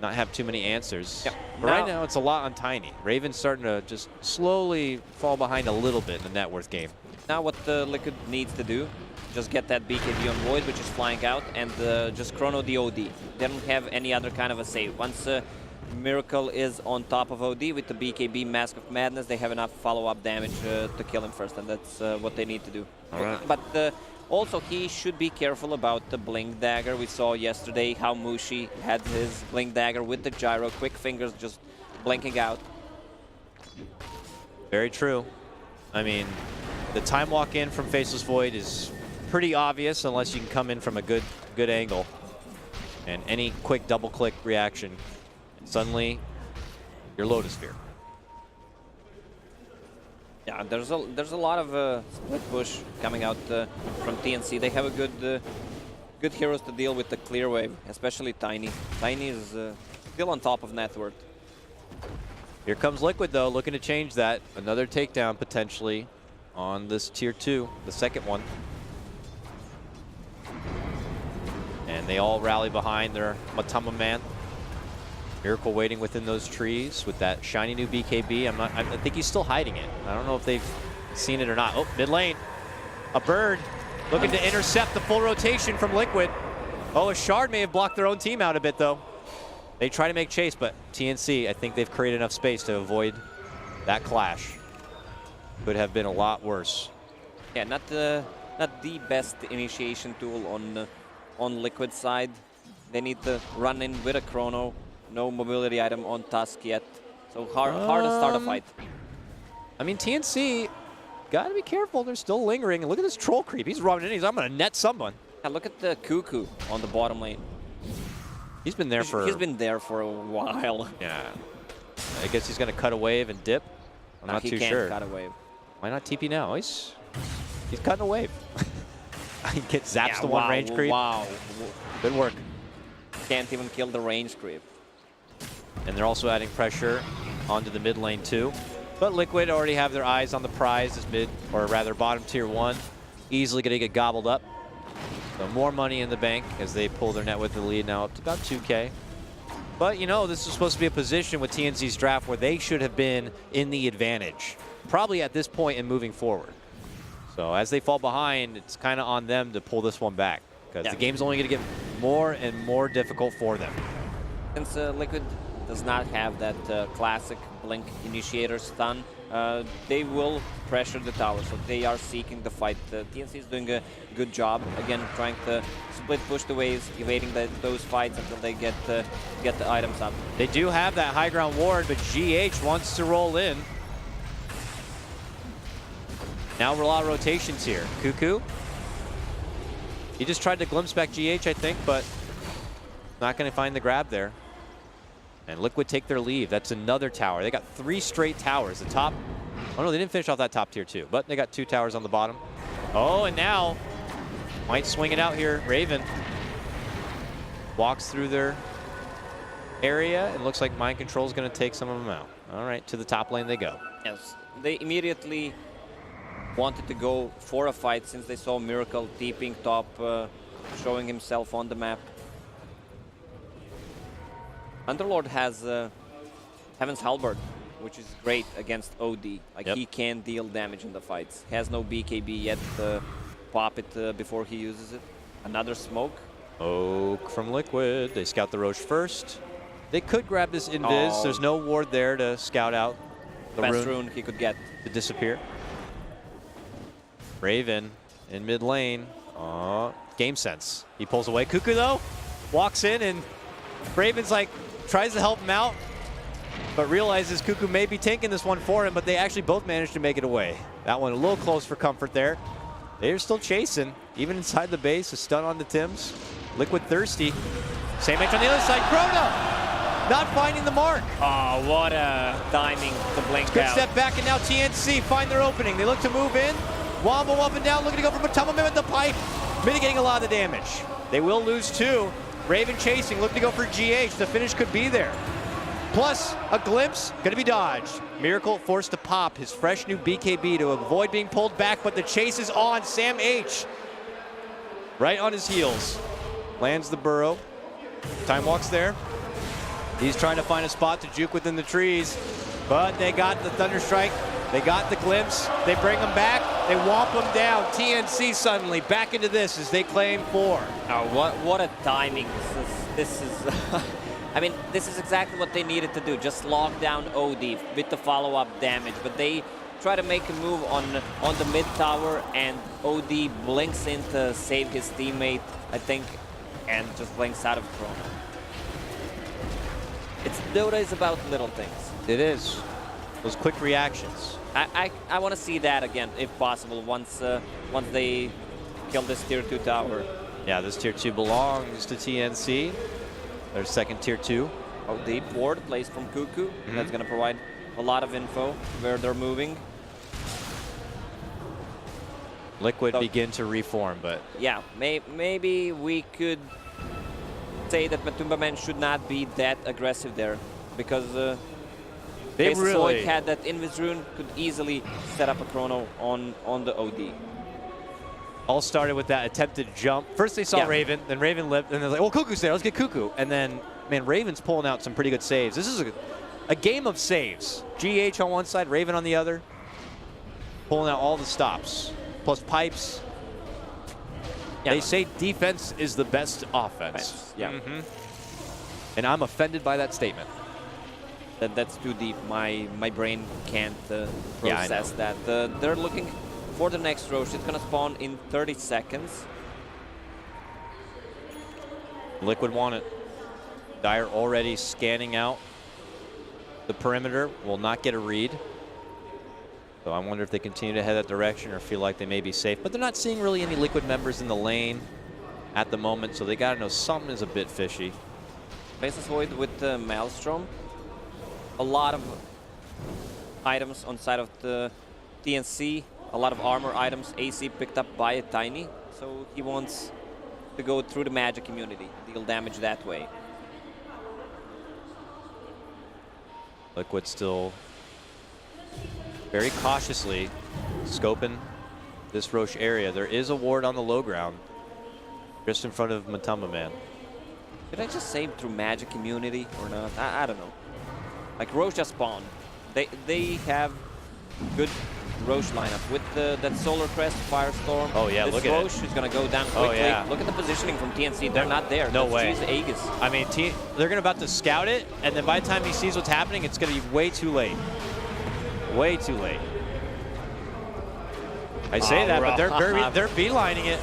not have too many answers. Yeah. But right now, it's a lot on Tiny. Raven's starting to just slowly fall behind a little bit in the net worth game. Now what Liquid needs to do, just get that BKB on Void, which is flying out, and just chrono the OD. They don't have any other kind of a save. Once Miracle is on top of OD with the BKB Mask of Madness, they have enough follow-up damage to kill him first, and that's what they need to do. All right. But also, he should be careful about the Blink Dagger. We saw yesterday how Mushi had his Blink Dagger with the gyro, quick fingers just blinking out. Very true. I mean, the time walk in from Faceless Void is pretty obvious unless you can come in from a good angle. And any quick double click reaction, and suddenly you're Lotus Sphere. Yeah, there's a lot of split push coming out from TNC. They have a good heroes to deal with the clear wave, especially Tiny. Tiny is still on top of net worth. Here comes Liquid though, looking to change that. Another takedown potentially on this tier 2, the second one. And they all rally behind their Matama man. Miracle waiting within those trees with that shiny new BKB. I think he's still hiding it. I don't know if they've seen it or not. Oh, mid lane. A bird looking to intercept the full rotation from Liquid. Oh, a shard may have blocked their own team out a bit though. They try to make chase, but TNC, I think they've created enough space to avoid that clash. Could have been a lot worse. Yeah, not the best initiation tool on Liquid side. They need to run in with a chrono. No mobility item on Tusk yet. So hard to start a fight. I mean, TNC, gotta be careful. They're still lingering. And look at this troll creep. He's running in. I'm gonna net someone. Yeah, look at the Cuckoo on the bottom lane. He's been there He's been there for a while. Yeah. I guess he's gonna cut a wave and dip. I'm not too sure. He can't cut a wave. Why not TP now? He's cutting a wave. He gets zaps the one range creep. Wow. Good work. Can't even kill the range creep. And they're also adding pressure onto the mid lane too. But Liquid already have their eyes on the prize as mid, or rather bottom tier 1. Easily gonna get gobbled up. So more money in the bank as they pull their net with the lead now up to about 2K. But you know, this is supposed to be a position with TNC's draft where they should have been in the advantage. Probably at this point and moving forward. So as they fall behind, it's kind of on them to pull this one back. Because the game's only going to get more and more difficult for them. Since Liquid does not have that classic Blink Initiator stun, they will pressure the tower, so they are seeking the fight. TNC is doing a good job, again, trying to split push the waves, evading those fights until they get the items up. They do have that high ground ward, but GH wants to roll in. Now a lot of rotations here. Cuckoo. He just tried to glimpse back GH, I think, but not going to find the grab there. And Liquid take their leave. That's another tower. They got 3 straight towers. The top, oh no, they didn't finish off that top tier 2, but they got 2 towers on the bottom. Oh, and now might swing it out here. Raven walks through their area and looks like Mind Control is going to take some of them out. All right, to the top lane they go. Yes, they immediately wanted to go for a fight since they saw Miracle deeping top, showing himself on the map. Underlord has Heaven's Halberd, which is great against OD. Like, he can deal damage in the fights. Has no BKB yet to pop it before he uses it. Another smoke. Oak from Liquid. They scout the Roche first. They could grab this invis. There's no ward there to scout out the best rune he could get to disappear. Raven in mid lane. Game sense. He pulls away. Cuckoo though walks in and Raven's like tries to help him out, but realizes Cuckoo may be tanking this one for him, but they actually both managed to make it away. That one a little close for comfort there. They're still chasing, even inside the base. A stun on the Tims. Liquid thirsty. Same match on the other side. Chrono! not finding the mark. Oh, what a timing to blink Good out. step back, and now TNC find their opening. They look to move in. Wombo up and down, looking to go for Matama with the pipe, mitigating a lot of the damage. They will lose 2. Raven chasing, looking to go for GH. The finish could be there. Plus, a glimpse, gonna be dodged. Miracle forced to pop his fresh new BKB to avoid being pulled back, but the chase is on. Sam H, right on his heels. Lands the burrow. Time walks there. He's trying to find a spot to juke within the trees, but they got the Thunderstrike. They got the glimpse. They bring him back. They womp him down. TNC suddenly back into this as they claim 4. Oh, what a timing. This is I mean, this is exactly what they needed to do. Just lock down OD with the follow-up damage. But they try to make a move on the mid tower, and OD blinks in to save his teammate, I think, and just blinks out of Chrono. Dota is about little things. It is. Those quick reactions. I want to see that again, if possible, once they kill this tier 2 tower. Yeah, this tier 2 belongs to TNC. Their second tier 2. OD ward plays from Cuckoo. That's going to provide a lot of info where they're moving. Liquid begin to reform, but yeah, maybe we could say that Matumba Man should not be that aggressive there, because they really had that Invis rune, could easily set up a Chrono on the OD. all started with that attempted jump. First they saw Raven, then Raven lived, and they're like, well, Cuckoo's there, let's get Cuckoo. And then, man, Raven's pulling out some pretty good saves. This is a game of saves. GH on one side, Raven on the other, pulling out all the stops, plus pipes. They say defense is the best offense. Yeah. And I'm offended by that statement. That's too deep. My brain can't Yeah, I process that. They're looking for the next Roche. It's gonna spawn in 30 seconds. Liquid want it. Dire already scanning out the perimeter. Will not get a read. So I wonder if they continue to head that direction or feel like they may be safe. But they're not seeing really any Liquid members in the lane at the moment, so they gotta know something is a bit fishy. Faceless Void with the Maelstrom. A lot of items on side of the TNC. A lot of armor items. AC picked up by a Tiny. So he wants to go through the magic immunity. Deal damage that way. Liquid still very cautiously scoping this Roche area. There is a ward on the low ground, just in front of Matumba Man. Did I just say through magic immunity or not? I don't know. Like Roche just spawned. They have good Roche lineup with that Solar Crest, Firestorm. Oh yeah, this look at Roche it. is gonna go down quickly. Oh yeah. Look at the positioning from TNC. They're not there. No Let's way. use Aegis. I mean, they're gonna about to scout it, and then by the time he sees what's happening, it's gonna be way too late. Way too late. I say that, but they're beelining it.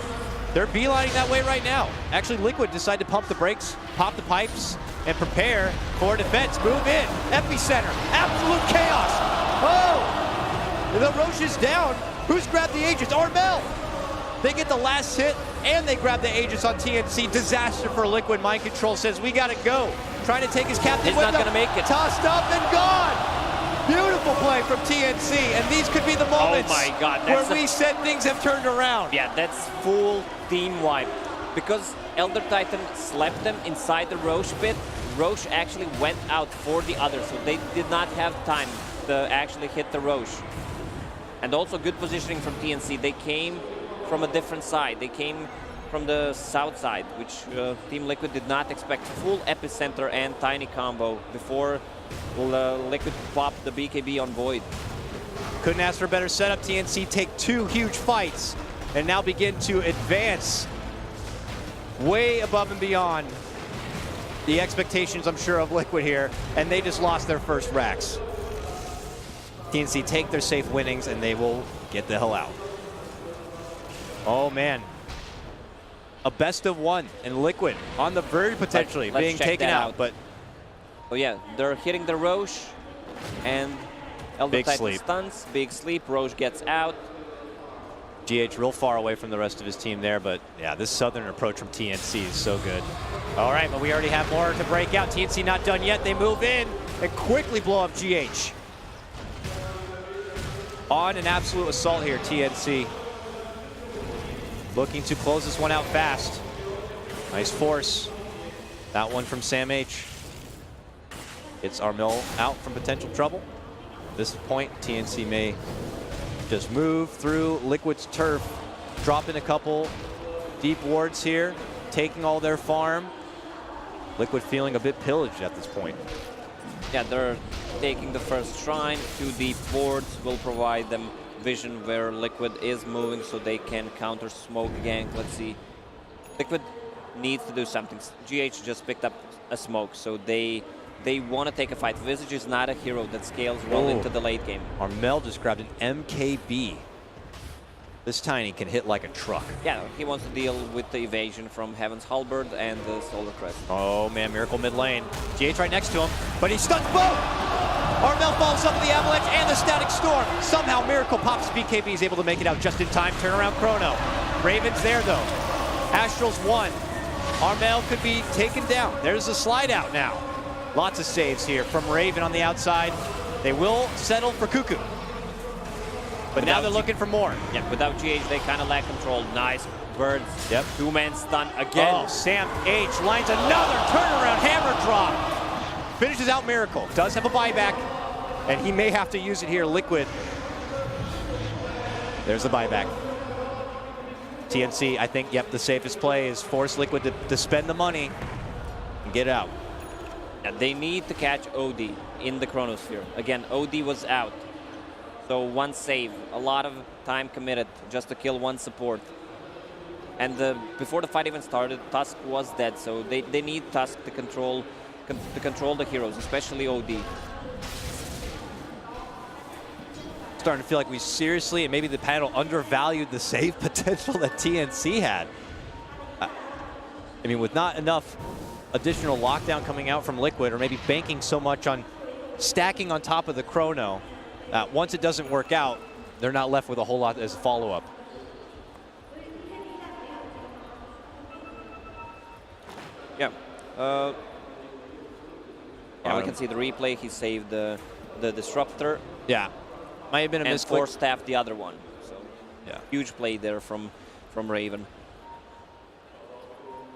They're beelining that way right now. Actually, Liquid decided to pump the brakes, pop the pipes, and prepare for defense. Move in. Epicenter. Absolute chaos. Oh! The Roche is down. Who's grabbed the Aegis? Armel! They get the last hit, and they grab the Aegis on TNC. Disaster for Liquid. Mind Control says, we gotta go. Trying to take his captain He's with not him. gonna make it. Tossed up and gone. Beautiful play from TNC, and these could be the moments my God, where we said things have turned around. Yeah, that's full team wipe. Because Elder Titan slapped them inside the Roche pit, Roche actually went out for the other, so they did not have time to actually hit the Roche. And also good positioning from TNC. They came from a different side. They came from the south side, which Team Liquid did not expect. Full Epicenter and Tiny combo before Liquid popped the BKB on Void. Couldn't ask for a better setup. TNC take 2 huge fights and now begin to advance way above and beyond the expectations, I'm sure, of Liquid here, and they just lost their first racks. TNC take their safe winnings and they will get the hell out. Oh man. A best of 1 and Liquid on the verge potentially Let's being check taken that out, but oh yeah, they're hitting the Roche, and Elder Big Titan sleep. stuns, big sleep, Roche gets out. GH real far away from the rest of his team there, but yeah, this southern approach from TNC is so good. All right, but we already have more to break out. TNC not done yet. They move in and quickly blow up GH. On an absolute assault here, TNC. Looking to close this one out fast. Nice force. That one from Sam H. Gets Armel out from potential trouble. At this point, TNC may just move through Liquid's turf, drop in a couple deep wards here, taking all their farm. Liquid feeling a bit pillaged at this point. Yeah, they're taking the first shrine. 2 deep wards will provide them vision where Liquid is moving so they can counter smoke gank. Let's see. Liquid needs to do something. GH just picked up a smoke, so they want to take a fight. Visage is not a hero that scales well into the late game. Armel just grabbed an MKB. This Tiny can hit like a truck. Yeah, he wants to deal with the evasion from Heaven's Halberd and the Solar Crest. Oh man, Miracle mid lane. GH right next to him, but he stuns both! Armel falls up with the Avalanche and the Static Storm. Somehow Miracle pops BKB, is able to make it out just in time. Turnaround Chrono. Raven's there though. Astral's 1. Armel could be taken down. There's a slide out now. Lots of saves here from Raven on the outside. They will settle for Cuckoo. But now they're looking for more. Yeah, without GH, they kind of lack control. Nice birds. Yep. 2-man stun again. Oh, Sam H lines another turnaround hammer drop. Finishes out Miracle. Does have a buyback, and he may have to use it here. Liquid. There's the buyback. TNC, I think, yep, the safest play is force Liquid to spend the money and get out. Yeah, they need to catch OD in the Chronosphere. Again, OD was out. So 1 save, a lot of time committed just to kill 1 support. And before the fight even started, Tusk was dead, so they need Tusk to control the heroes, especially OD. Starting to feel like we seriously, and maybe the panel, undervalued the save potential that TNC had. I mean, with not enough additional lockdown coming out from Liquid, or maybe banking so much on stacking on top of the Chrono, once it doesn't work out, they're not left with a whole lot as follow-up. Yeah. Yeah, we can see the replay. He saved the Disruptor. Yeah. Might have been a and misclick. Force-staffed the other one. So yeah, huge play there from Raven.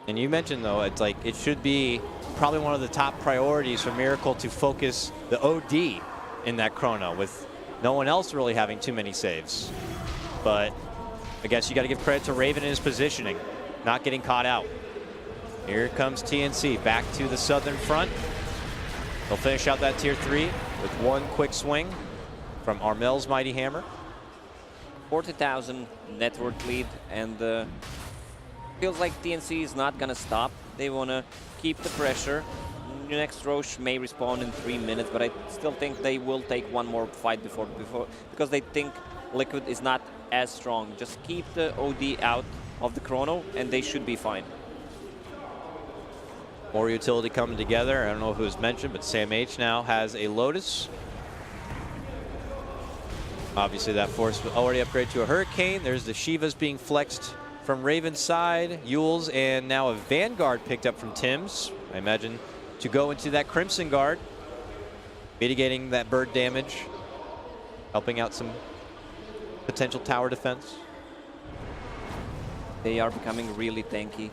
And you mentioned, though, it's like it should be probably one of the top priorities for Miracle to focus the OD in that Chrono, with no one else really having too many saves. But I guess you got to give credit to Raven in his positioning, not getting caught out. Here comes TNC back to the southern front. They'll finish out that tier 3 with 1 quick swing from Armel's Mighty Hammer. 40,000 net worth lead, and feels like TNC is not gonna stop. They wanna keep the pressure. Next Roche may respawn in 3 minutes, but I still think they will take 1 more fight before because they think Liquid is not as strong. Just keep the OD out of the Chrono, and they should be fine. More utility coming together. I don't know if it was mentioned, but Sam H now has a Lotus. Obviously that force was already upgraded to a Hurricane. There's the Shivas being flexed from Raven's side. Yules, and now a Vanguard picked up from Tim's. I imagine to go into that Crimson Guard, mitigating that bird damage, helping out some potential tower defense. They are becoming really tanky.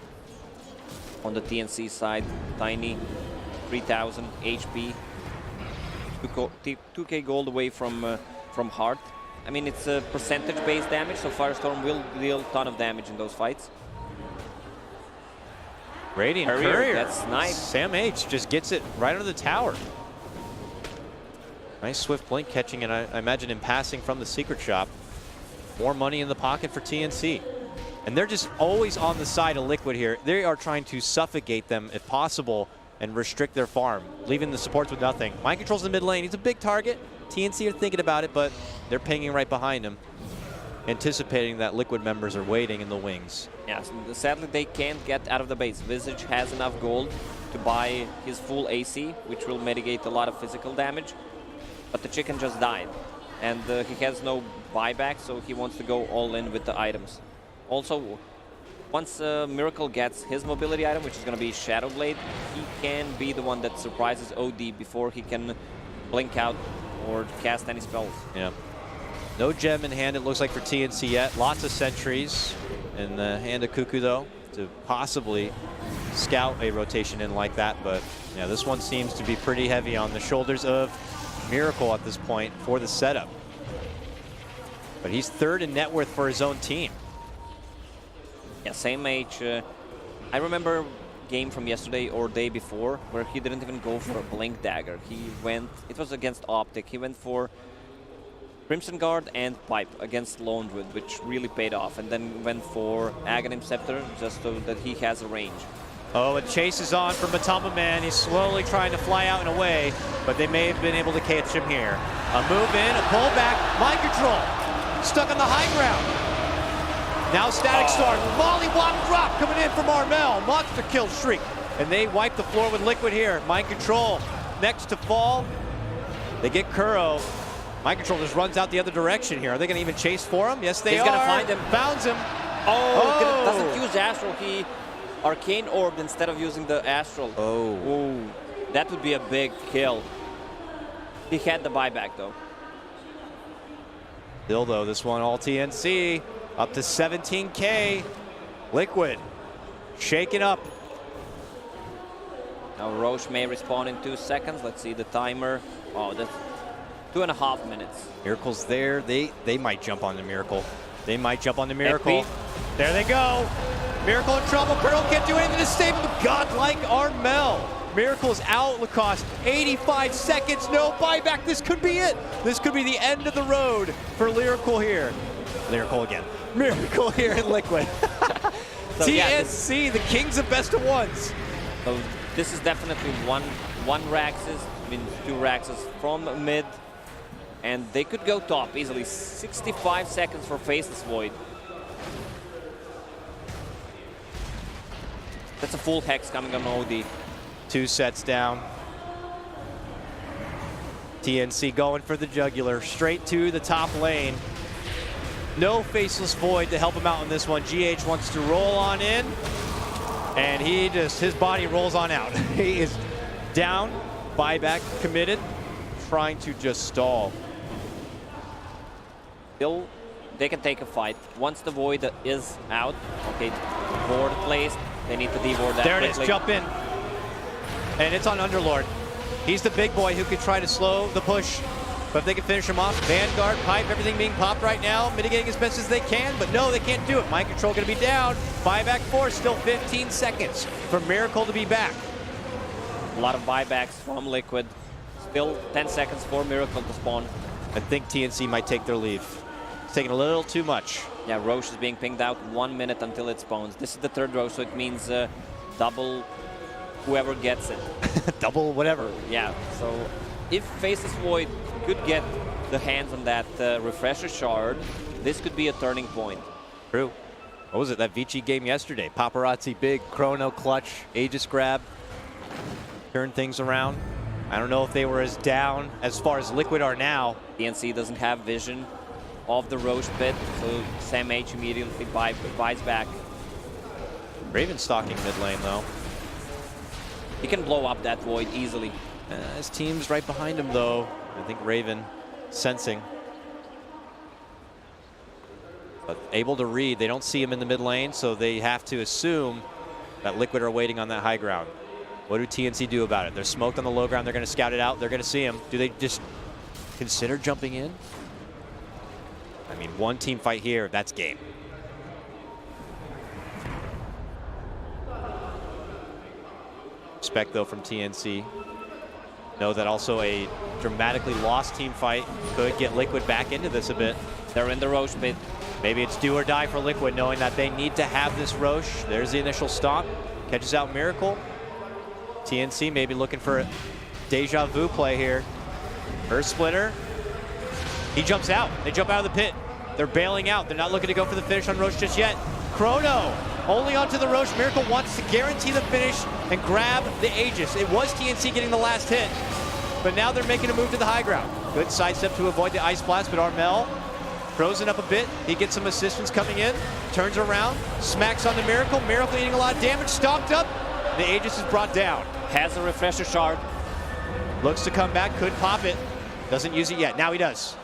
On the TNC side, Tiny, 3,000 HP, 2k gold away from Heart. I mean, it's a percentage-based damage, so Firestorm will deal a ton of damage in those fights. Radiant Courier. That's nice. Sam H just gets it right under the tower. Nice swift blink catching it, I imagine, in passing from the secret shop. More money in the pocket for TNC. And they're just always on the side of Liquid here. They are trying to suffocate them if possible and restrict their farm, leaving the supports with nothing. Mind controls in the mid lane. He's a big target. TNC are thinking about it, but they're pinging right behind him, anticipating that Liquid members are waiting in the wings. Yeah, sadly they can't get out of the base. Visage has enough gold to buy his full AC, which will mitigate a lot of physical damage, but the chicken just died. and he has no buyback, so he wants to go all in with the items. Also, once Miracle gets his mobility item, which is going to be Shadow Blade, he can be the one that surprises OD before he can blink out or cast any spells. Yeah. No gem in hand, it looks like, for TNC yet. Lots of sentries in the hand of Cuckoo, though, to possibly scout a rotation in like that. But yeah, this one seems to be pretty heavy on the shoulders of Miracle at this point for the setup. But he's third in net worth for his own team. Yeah, same age. I remember game from yesterday or day before where he didn't even go for a Blink Dagger. He went, it was against Optic, he went for Crimson Guard and Pipe against Lone Druid, which really paid off, and then went for Aghanim Scepter just so that he has a range. Oh, and chase is on from Matama Man. He's slowly trying to fly out and away, but they may have been able to catch him here. A move in, a pull back, mind control. Stuck on the high ground. Now Static Storm, volley block drop coming in from Armel. Monster kill streak. And they wipe the floor with Liquid here. Mind control next to fall. They get Kuro. Mind control just runs out the other direction here. Are they going to even chase for him? Yes, they are. He's going to find him. Founds him. Oh, doesn't use Astral. He Arcane Orbed instead of using the Astral. Oh. Ooh, that would be a big kill. He had the buyback, though. Still, though, this one all TNC. Up to 17K. Liquid shaking up. Now Roche may respawn in 2 seconds. Let's see the timer. Oh, that's 2.5 minutes. Miracle's there. They might jump on the Miracle. They might jump on the Miracle. There they go. Miracle in trouble. Pearl can't do anything to save him. Godlike Armel. Miracle is out. Lacoste, 85 seconds. No buyback. This could be it. This could be the end of the road for Lyrical here. Lyrical again. Miracle here in Liquid. So, TNC, the kings of best of ones. So this is definitely one Raxus, I mean 2 Raxus from mid, and they could go top easily. 65 seconds for Faceless Void. That's a full Hex coming on OD. 2 sets down. TNC going for the jugular, straight to the top lane. No Faceless Void to help him out in this one. GH wants to roll on in, and his body rolls on out. He is down, buyback committed, trying to just stall. Still, they can take a fight. Once the Void is out, okay, board placed, they need to devour that There it quickly. is, jump in. And it's on Underlord. He's the big boy who could try to slow the push. But if they can finish him off, Vanguard, Pipe, everything being popped right now, mitigating as best as they can, but no, they can't do it. Mind control going to be down. Buyback 4, still 15 seconds for Miracle to be back. A lot of buybacks from Liquid. Still 10 seconds for Miracle to spawn. I think TNC might take their leave. It's taking a little too much. Yeah, Roche is being pinged out 1 minute until it spawns. This is the 3rd Roche, so it means double whoever gets it. Double whatever. Yeah, so if Faceless Void could get the hands on that Refresher Shard, this could be a turning point. True. What was it, that Vici game yesterday? Paparazzi big, Chrono clutch, Aegis grab, turn things around. I don't know if they were as down as far as Liquid are now. TNC doesn't have vision of the Roche pit, so Sam H immediately buys back. Raven stalking mid lane though. He can blow up that Void easily. His team's right behind him though. I think Raven sensing. But able to read. They don't see him in the mid lane, so they have to assume that Liquid are waiting on that high ground. What do TNC do about it? They're smoked on the low ground. They're going to scout it out. They're going to see him. Do they just consider jumping in? I mean, one team fight here, that's game. Respect, though, from TNC. Know that also a dramatically lost team fight could get Liquid back into this a bit. They're in the Roche pit. Maybe it's do or die for Liquid, knowing that they need to have this Roche. There's the initial stomp. Catches out Miracle. TNC maybe looking for a deja vu play here. Earth Splitter. He jumps out. They jump out of the pit. They're bailing out. They're not looking to go for the finish on Roche just yet. Chrono only onto the Roche. Miracle wants to guarantee the finish and grab the Aegis. It was TNC getting the last hit, but now they're making a move to the high ground. Good sidestep to avoid the Ice Blast, but Armel frozen up a bit. He gets some assistance coming in, turns around, smacks on the Miracle. Miracle eating a lot of damage, stalked up. The Aegis is brought down. Has a refresher shard. Looks to come back, could pop it. Doesn't use it yet. Now he does.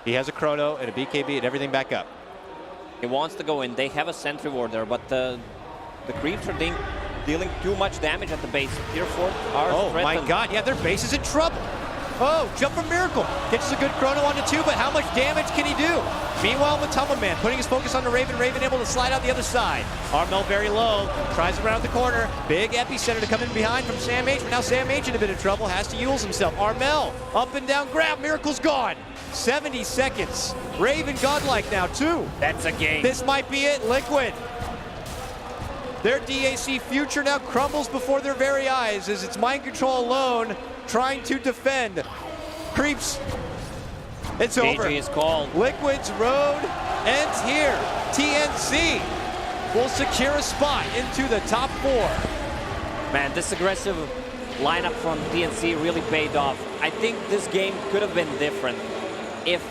He has a Chrono and a BKB and everything back up. He wants to go in. They have a sentry ward there, but the creeps are dealing too much damage at the base. Tier 4 are Oh my threatened. god, yeah, their base is in trouble. Oh, jump from Miracle. Gets a good Chrono onto 2, but how much damage can he do? Meanwhile, Matama Man putting his focus on the Raven. Raven able to slide out the other side. Armel very low, tries around the corner. Big epicenter to come in behind from Sam H, but now Sam H in a bit of trouble, has to Yules himself. Armel, up and down grab, Miracle's gone. 70 seconds. Raven godlike now, too. That's a game. This might be it, Liquid. Their DAC future now crumbles before their very eyes as it's mind control alone, trying to defend. Creeps. It's over. AJ is called. Liquid's road ends here. TNC will secure a spot into the top 4. Man, this aggressive lineup from TNC really paid off. I think this game could have been different if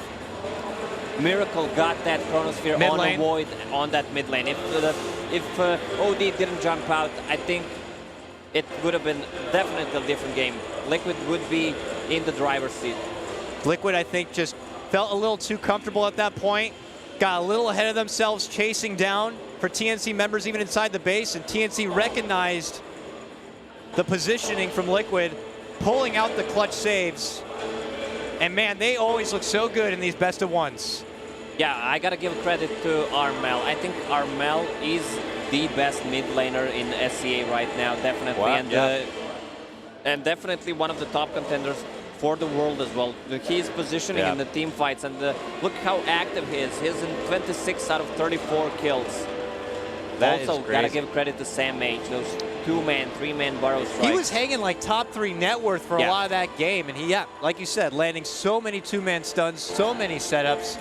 Miracle got that Chronosphere Mid on lane. a Void on that mid lane. If OD didn't jump out, I think it would have been definitely a different game. Liquid would be in the driver's seat. Liquid, I think, just felt a little too comfortable at that point. Got a little ahead of themselves chasing down for TNC members even inside the base, and TNC recognized the positioning from Liquid, pulling out the clutch saves. And man, they always look so good in these best of ones. Yeah, I gotta give credit to Armel. I think Armel is the best mid laner in SCA right now, definitely. Wow, And, yeah. and definitely one of the top contenders for the world as well. His positioning Yeah. in the team fights, and look how active he is. He's in 26 out of 34 kills. That is Also, gotta crazy. give credit to Sam H. Those 2-man, 3-man burrow strikes. He was hanging like top 3 net worth for a Yeah. lot of that game. And he, yeah, like you said, landing so many 2-man stuns, so many setups.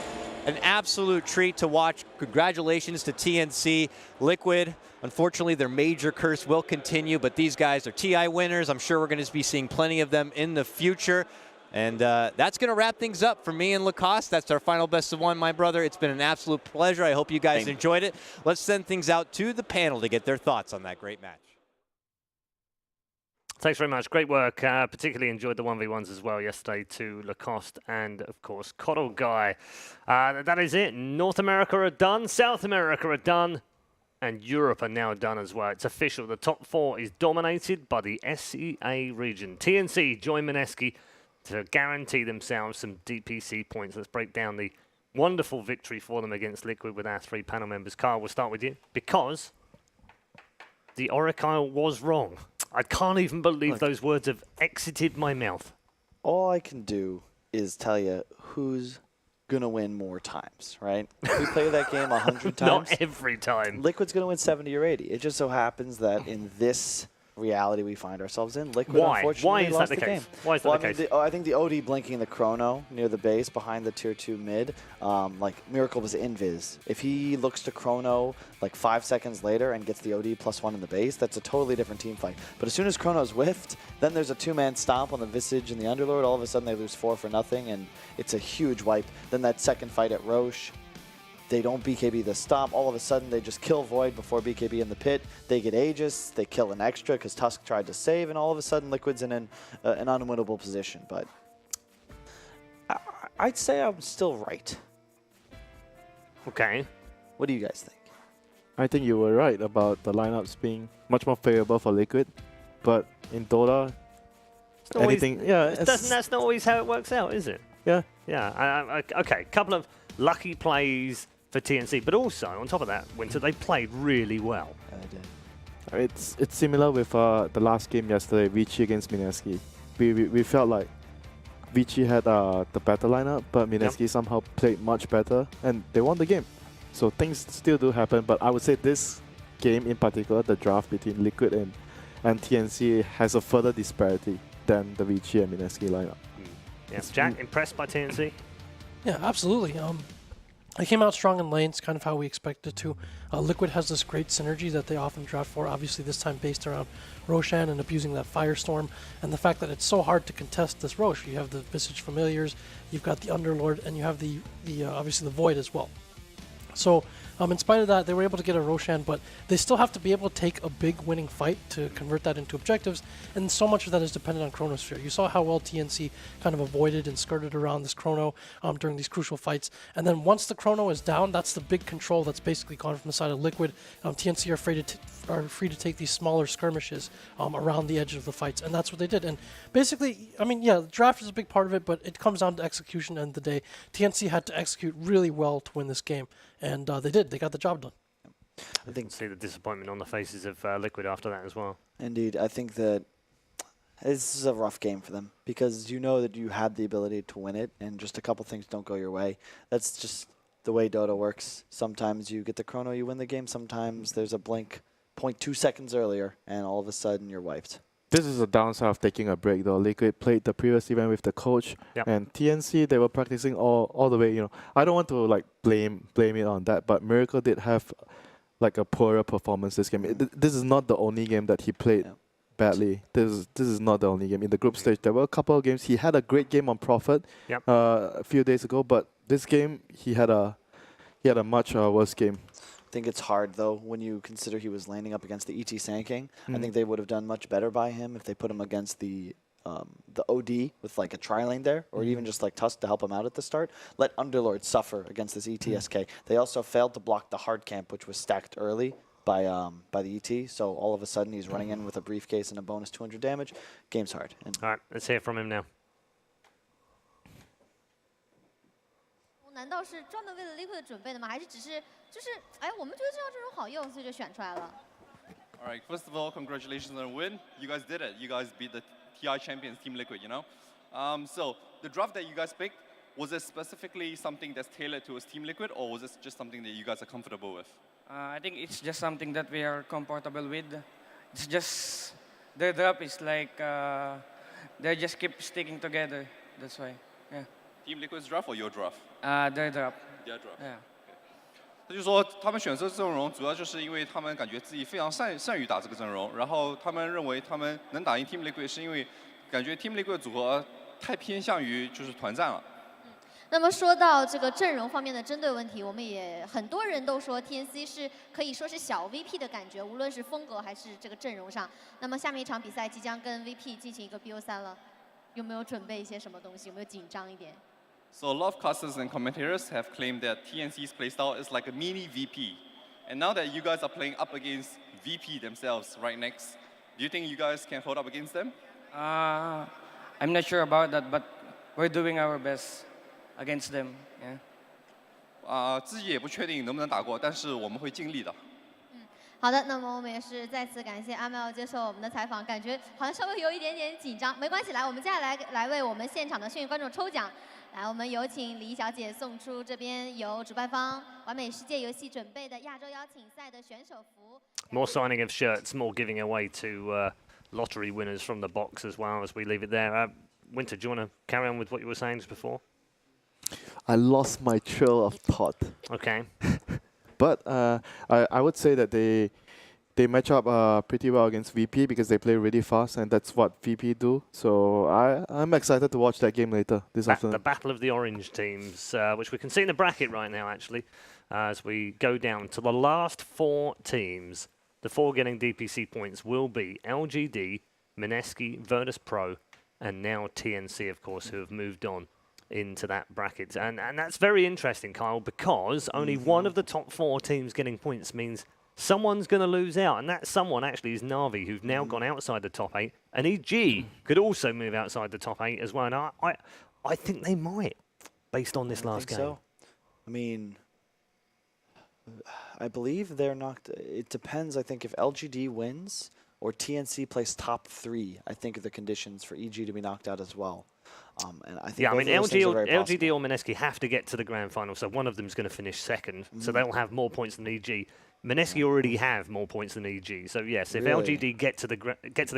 An absolute treat to watch. Congratulations to TNC. Liquid, unfortunately, their major curse will continue, but these guys are TI winners. I'm sure we're going to be seeing plenty of them in the future. And that's going to wrap things up for me and Lacoste. That's our final best of 1, my brother. It's been an absolute pleasure. I hope you guys Same. enjoyed it. Let's send things out to the panel to get their thoughts on that great match. Thanks very much. Great work. Particularly enjoyed the 1v1s as well yesterday to Lacoste and, of course, Coddle Guy. That is it. North America are done. South America are done. And Europe are now done as well. It's official. The top 4 is dominated by the SCA region. TNC join Mineski to guarantee themselves some DPC points. Let's break down the wonderful victory for them against Liquid with our 3 panel members. Kyle, we'll start with you. Because the Oracle was wrong. I can't even believe those words have exited my mouth. All I can do is tell you who's going to win more times, right? We play that game 100 times. Not every time. Liquid's going to win 70 or 80. It just so happens that in this reality we find ourselves in, Liquid Why? unfortunately Why is that lost the the case? game. Why is that Well, the I mean, case? I think the OD blinking the Chrono near the base behind the tier 2 mid, like Miracle was invis. If he looks to Chrono like 5 seconds later and gets the OD +1 in the base, that's a totally different team fight. But as soon as Chrono's whiffed, then there's a 2-man stomp on the Visage and the Underlord. All of a sudden they lose 4-0, and it's a huge wipe. Then that second fight at Roche, they don't BKB the stomp. All of a sudden, they just kill Void before BKB in the pit. They get Aegis. They kill an extra because Tusk tried to save, and all of a sudden, Liquid's in an unwinnable position. But I'd say I'm still right. Okay. What do you guys think? I think you were right about the lineups being much more favorable for Liquid, but in Dota, It's not always- anything, yeah, that's not always how it works out, is it? yeah. Yeah. Okay. Couple of lucky plays for TNC, but also on top of that, Winter, they played really well. I did. It's similar with the last game yesterday, Vici against Mineski. We felt like Vici had the better lineup, but Mineski somehow played much better, and they won the game. So things still do happen, but I would say this game in particular, the draft between Liquid and TNC, has a further disparity than the Vici and Mineski lineup. Yeah. Jack, impressed by TNC? Yeah, absolutely. They came out strong in lanes, kind of how we expected to. Liquid has this great synergy that they often draft for, obviously this time based around Roshan and abusing that Firestorm, and the fact that it's so hard to contest this Rosh. You have the Visage Familiars, you've got the Underlord, and you have the obviously the Void as well. So in spite of that, they were able to get a Roshan, but they still have to be able to take a big winning fight to convert that into objectives, and so much of that is dependent on Chronosphere. You saw how well TNC kind of avoided and skirted around this Chrono during these crucial fights, and then once the Chrono is down, that's the big control that's basically gone from the side of Liquid. TNC are free to take these smaller skirmishes around the edge of the fights, and that's what they did. And basically, I mean, yeah, the draft is a big part of it, but it comes down to execution at the end of the day. TNC had to execute really well to win this game, and they did. They got the job done. I think see the disappointment on the faces of Liquid after that as well. Indeed, I think that this is a rough game for them because you know that you had the ability to win it, and just a couple things don't go your way. That's just the way Dota works. Sometimes you get the Chrono, you win the game. Sometimes there's a blink 0.2 seconds earlier, and all of a sudden you're wiped. This is a downside of taking a break, though. Liquid played the previous event with the coach, and TNC, they were practicing all the way. You know, I don't want to like blame it on that, but Miracle did have like a poorer performance this game. This is not the only game that he played badly. This is not the only game. In the group stage, there were a couple of games. He had a great game on Prophet a few days ago, but this game he had a much worse game. I think it's hard, though, when you consider he was landing up against the ET Sand King. I think they would have done much better by him if they put him against the OD with like a tri-lane there, or even just like Tusk to help him out at the start. Let Underlord suffer against this ETSK. They also failed to block the hard camp, which was stacked early by the ET. So all of a sudden he's running in with a briefcase and a bonus 200 damage. Game's hard. And all right, let's hear from him now. 难道是专门为了 Liquid 准备的吗？还是只是就是哎，我们觉得这套阵容好用，所以就选出来了。All right, first of all, congratulations on the win. You guys did it. You guys beat the TI champions, Team Liquid. You know, so the draft that you guys picked, was it specifically something that's tailored towards Team Liquid, or was it just something that you guys are comfortable with? I think it's just something that we are comfortable with. It's just their draft is like they just keep sticking together. That's why. Yeah. Team Liquid's draft or your draft? Their draft. Their draft. Yeah. 他就说他们选这阵容主要就是因为他们感觉自己非常善于打这个阵容，然后他们认为他们能打赢 Team Liquid 是因为感觉 Team Liquid 组合太偏向于就是团战了。那么说到这个阵容方面的针对问题，我们也很多人都说 TNC 是可以说是小 VP 的感觉，无论是风格还是这个阵容上。那么下面一场比赛即将跟 VP 进行一个 BO3了，有没有准备一些什么东西？有没有紧张一点？ So a lot of casters and commentators have claimed that TNC's playstyle is like a mini VP. And now that you guys are playing up against VP themselves right next, do you think you guys can hold up against them? I'm not sure about that, but we're doing our best against them. Yeah. 自己也不确定能不能打过，但是我们会尽力的。 好的，那么我们也是再次感谢阿喵接受我们的采访，感觉好像稍微有一点点紧张，没关系，来，我们接下来为我们现场的幸运观众抽奖。来，我们有请李小姐送出这边由主办方完美世界游戏准备的亚洲邀请赛的选手服。More signing of shirts, more giving away to lottery winners from the box as well as we leave it there. Winter, do you want to carry on with what you were saying just before? I lost my trail of thought. Okay. But I would say that they match up pretty well against VP because they play really fast, and that's what VP do. So I'm excited to watch that game later this afternoon. The battle of the orange teams, which we can see in the bracket right now, actually, as we go down to the last 4 teams. The 4 getting DPC points will be LGD, Mineski, Virtus Pro, and now TNC, of course, who have moved on into that bracket. And that's very interesting, Kyle, because only one of the top 4 teams getting points means someone's going to lose out, and that someone actually is Na'Vi, who've now gone outside the top 8, and EG could also move outside the top 8 as well, and I think they might, based on this last game. So. I mean, I believe they're knocked. It depends, I think, if LGD wins or TNC plays top 3, I think are the conditions for EG to be knocked out as well. And I think yeah, I mean, LGD LGD or Mineski have to get to the grand final, so one of them's going to finish second, so they'll have more points than EG. Mineski already have more points than EG, so yes, if LGD get to the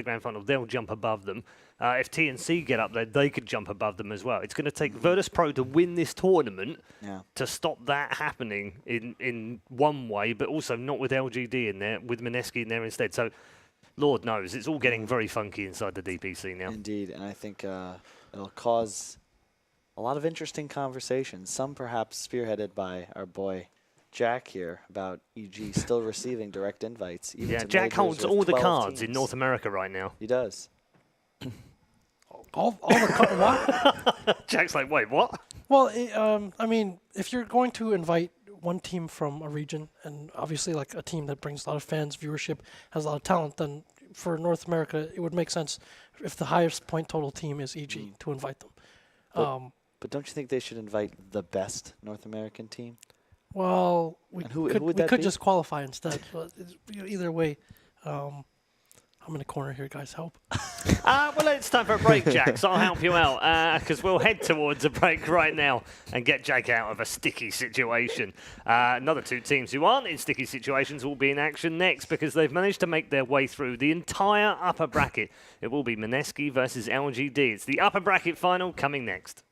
grand final, they'll jump above them. If TNC get up there, they could jump above them as well. It's going to take Virtus Pro to win this tournament to stop that happening in one way, but also not with LGD in there, with Mineski in there instead. So, Lord knows, it's all getting very funky inside the DPC now. Indeed, and I think it'll cause a lot of interesting conversations, some perhaps spearheaded by our boy Jack here about EG still receiving direct invites. Even Yeah, to Jack holds majors with all the 12 cards in teams. North America right now. He does. All the what? Jack's like, wait, what? Well, I mean, if you're going to invite one team from a region, and obviously like a team that brings a lot of fans, viewership, has a lot of talent, then for North America, it would make sense if the highest point total team is EG to invite them. But don't you think they should invite the best North American team? Well, we And who could, would we that could be? just qualify instead. But either way, I'm in a corner here, guys. Help. Well, it's time for a break, Jack, so I'll help you out, because we'll head towards a break right now and get Jack out of a sticky situation. Another two teams who aren't in sticky situations will be in action next because they've managed to make their way through the entire upper bracket. It will be Mineski versus LGD. It's the upper bracket final coming next.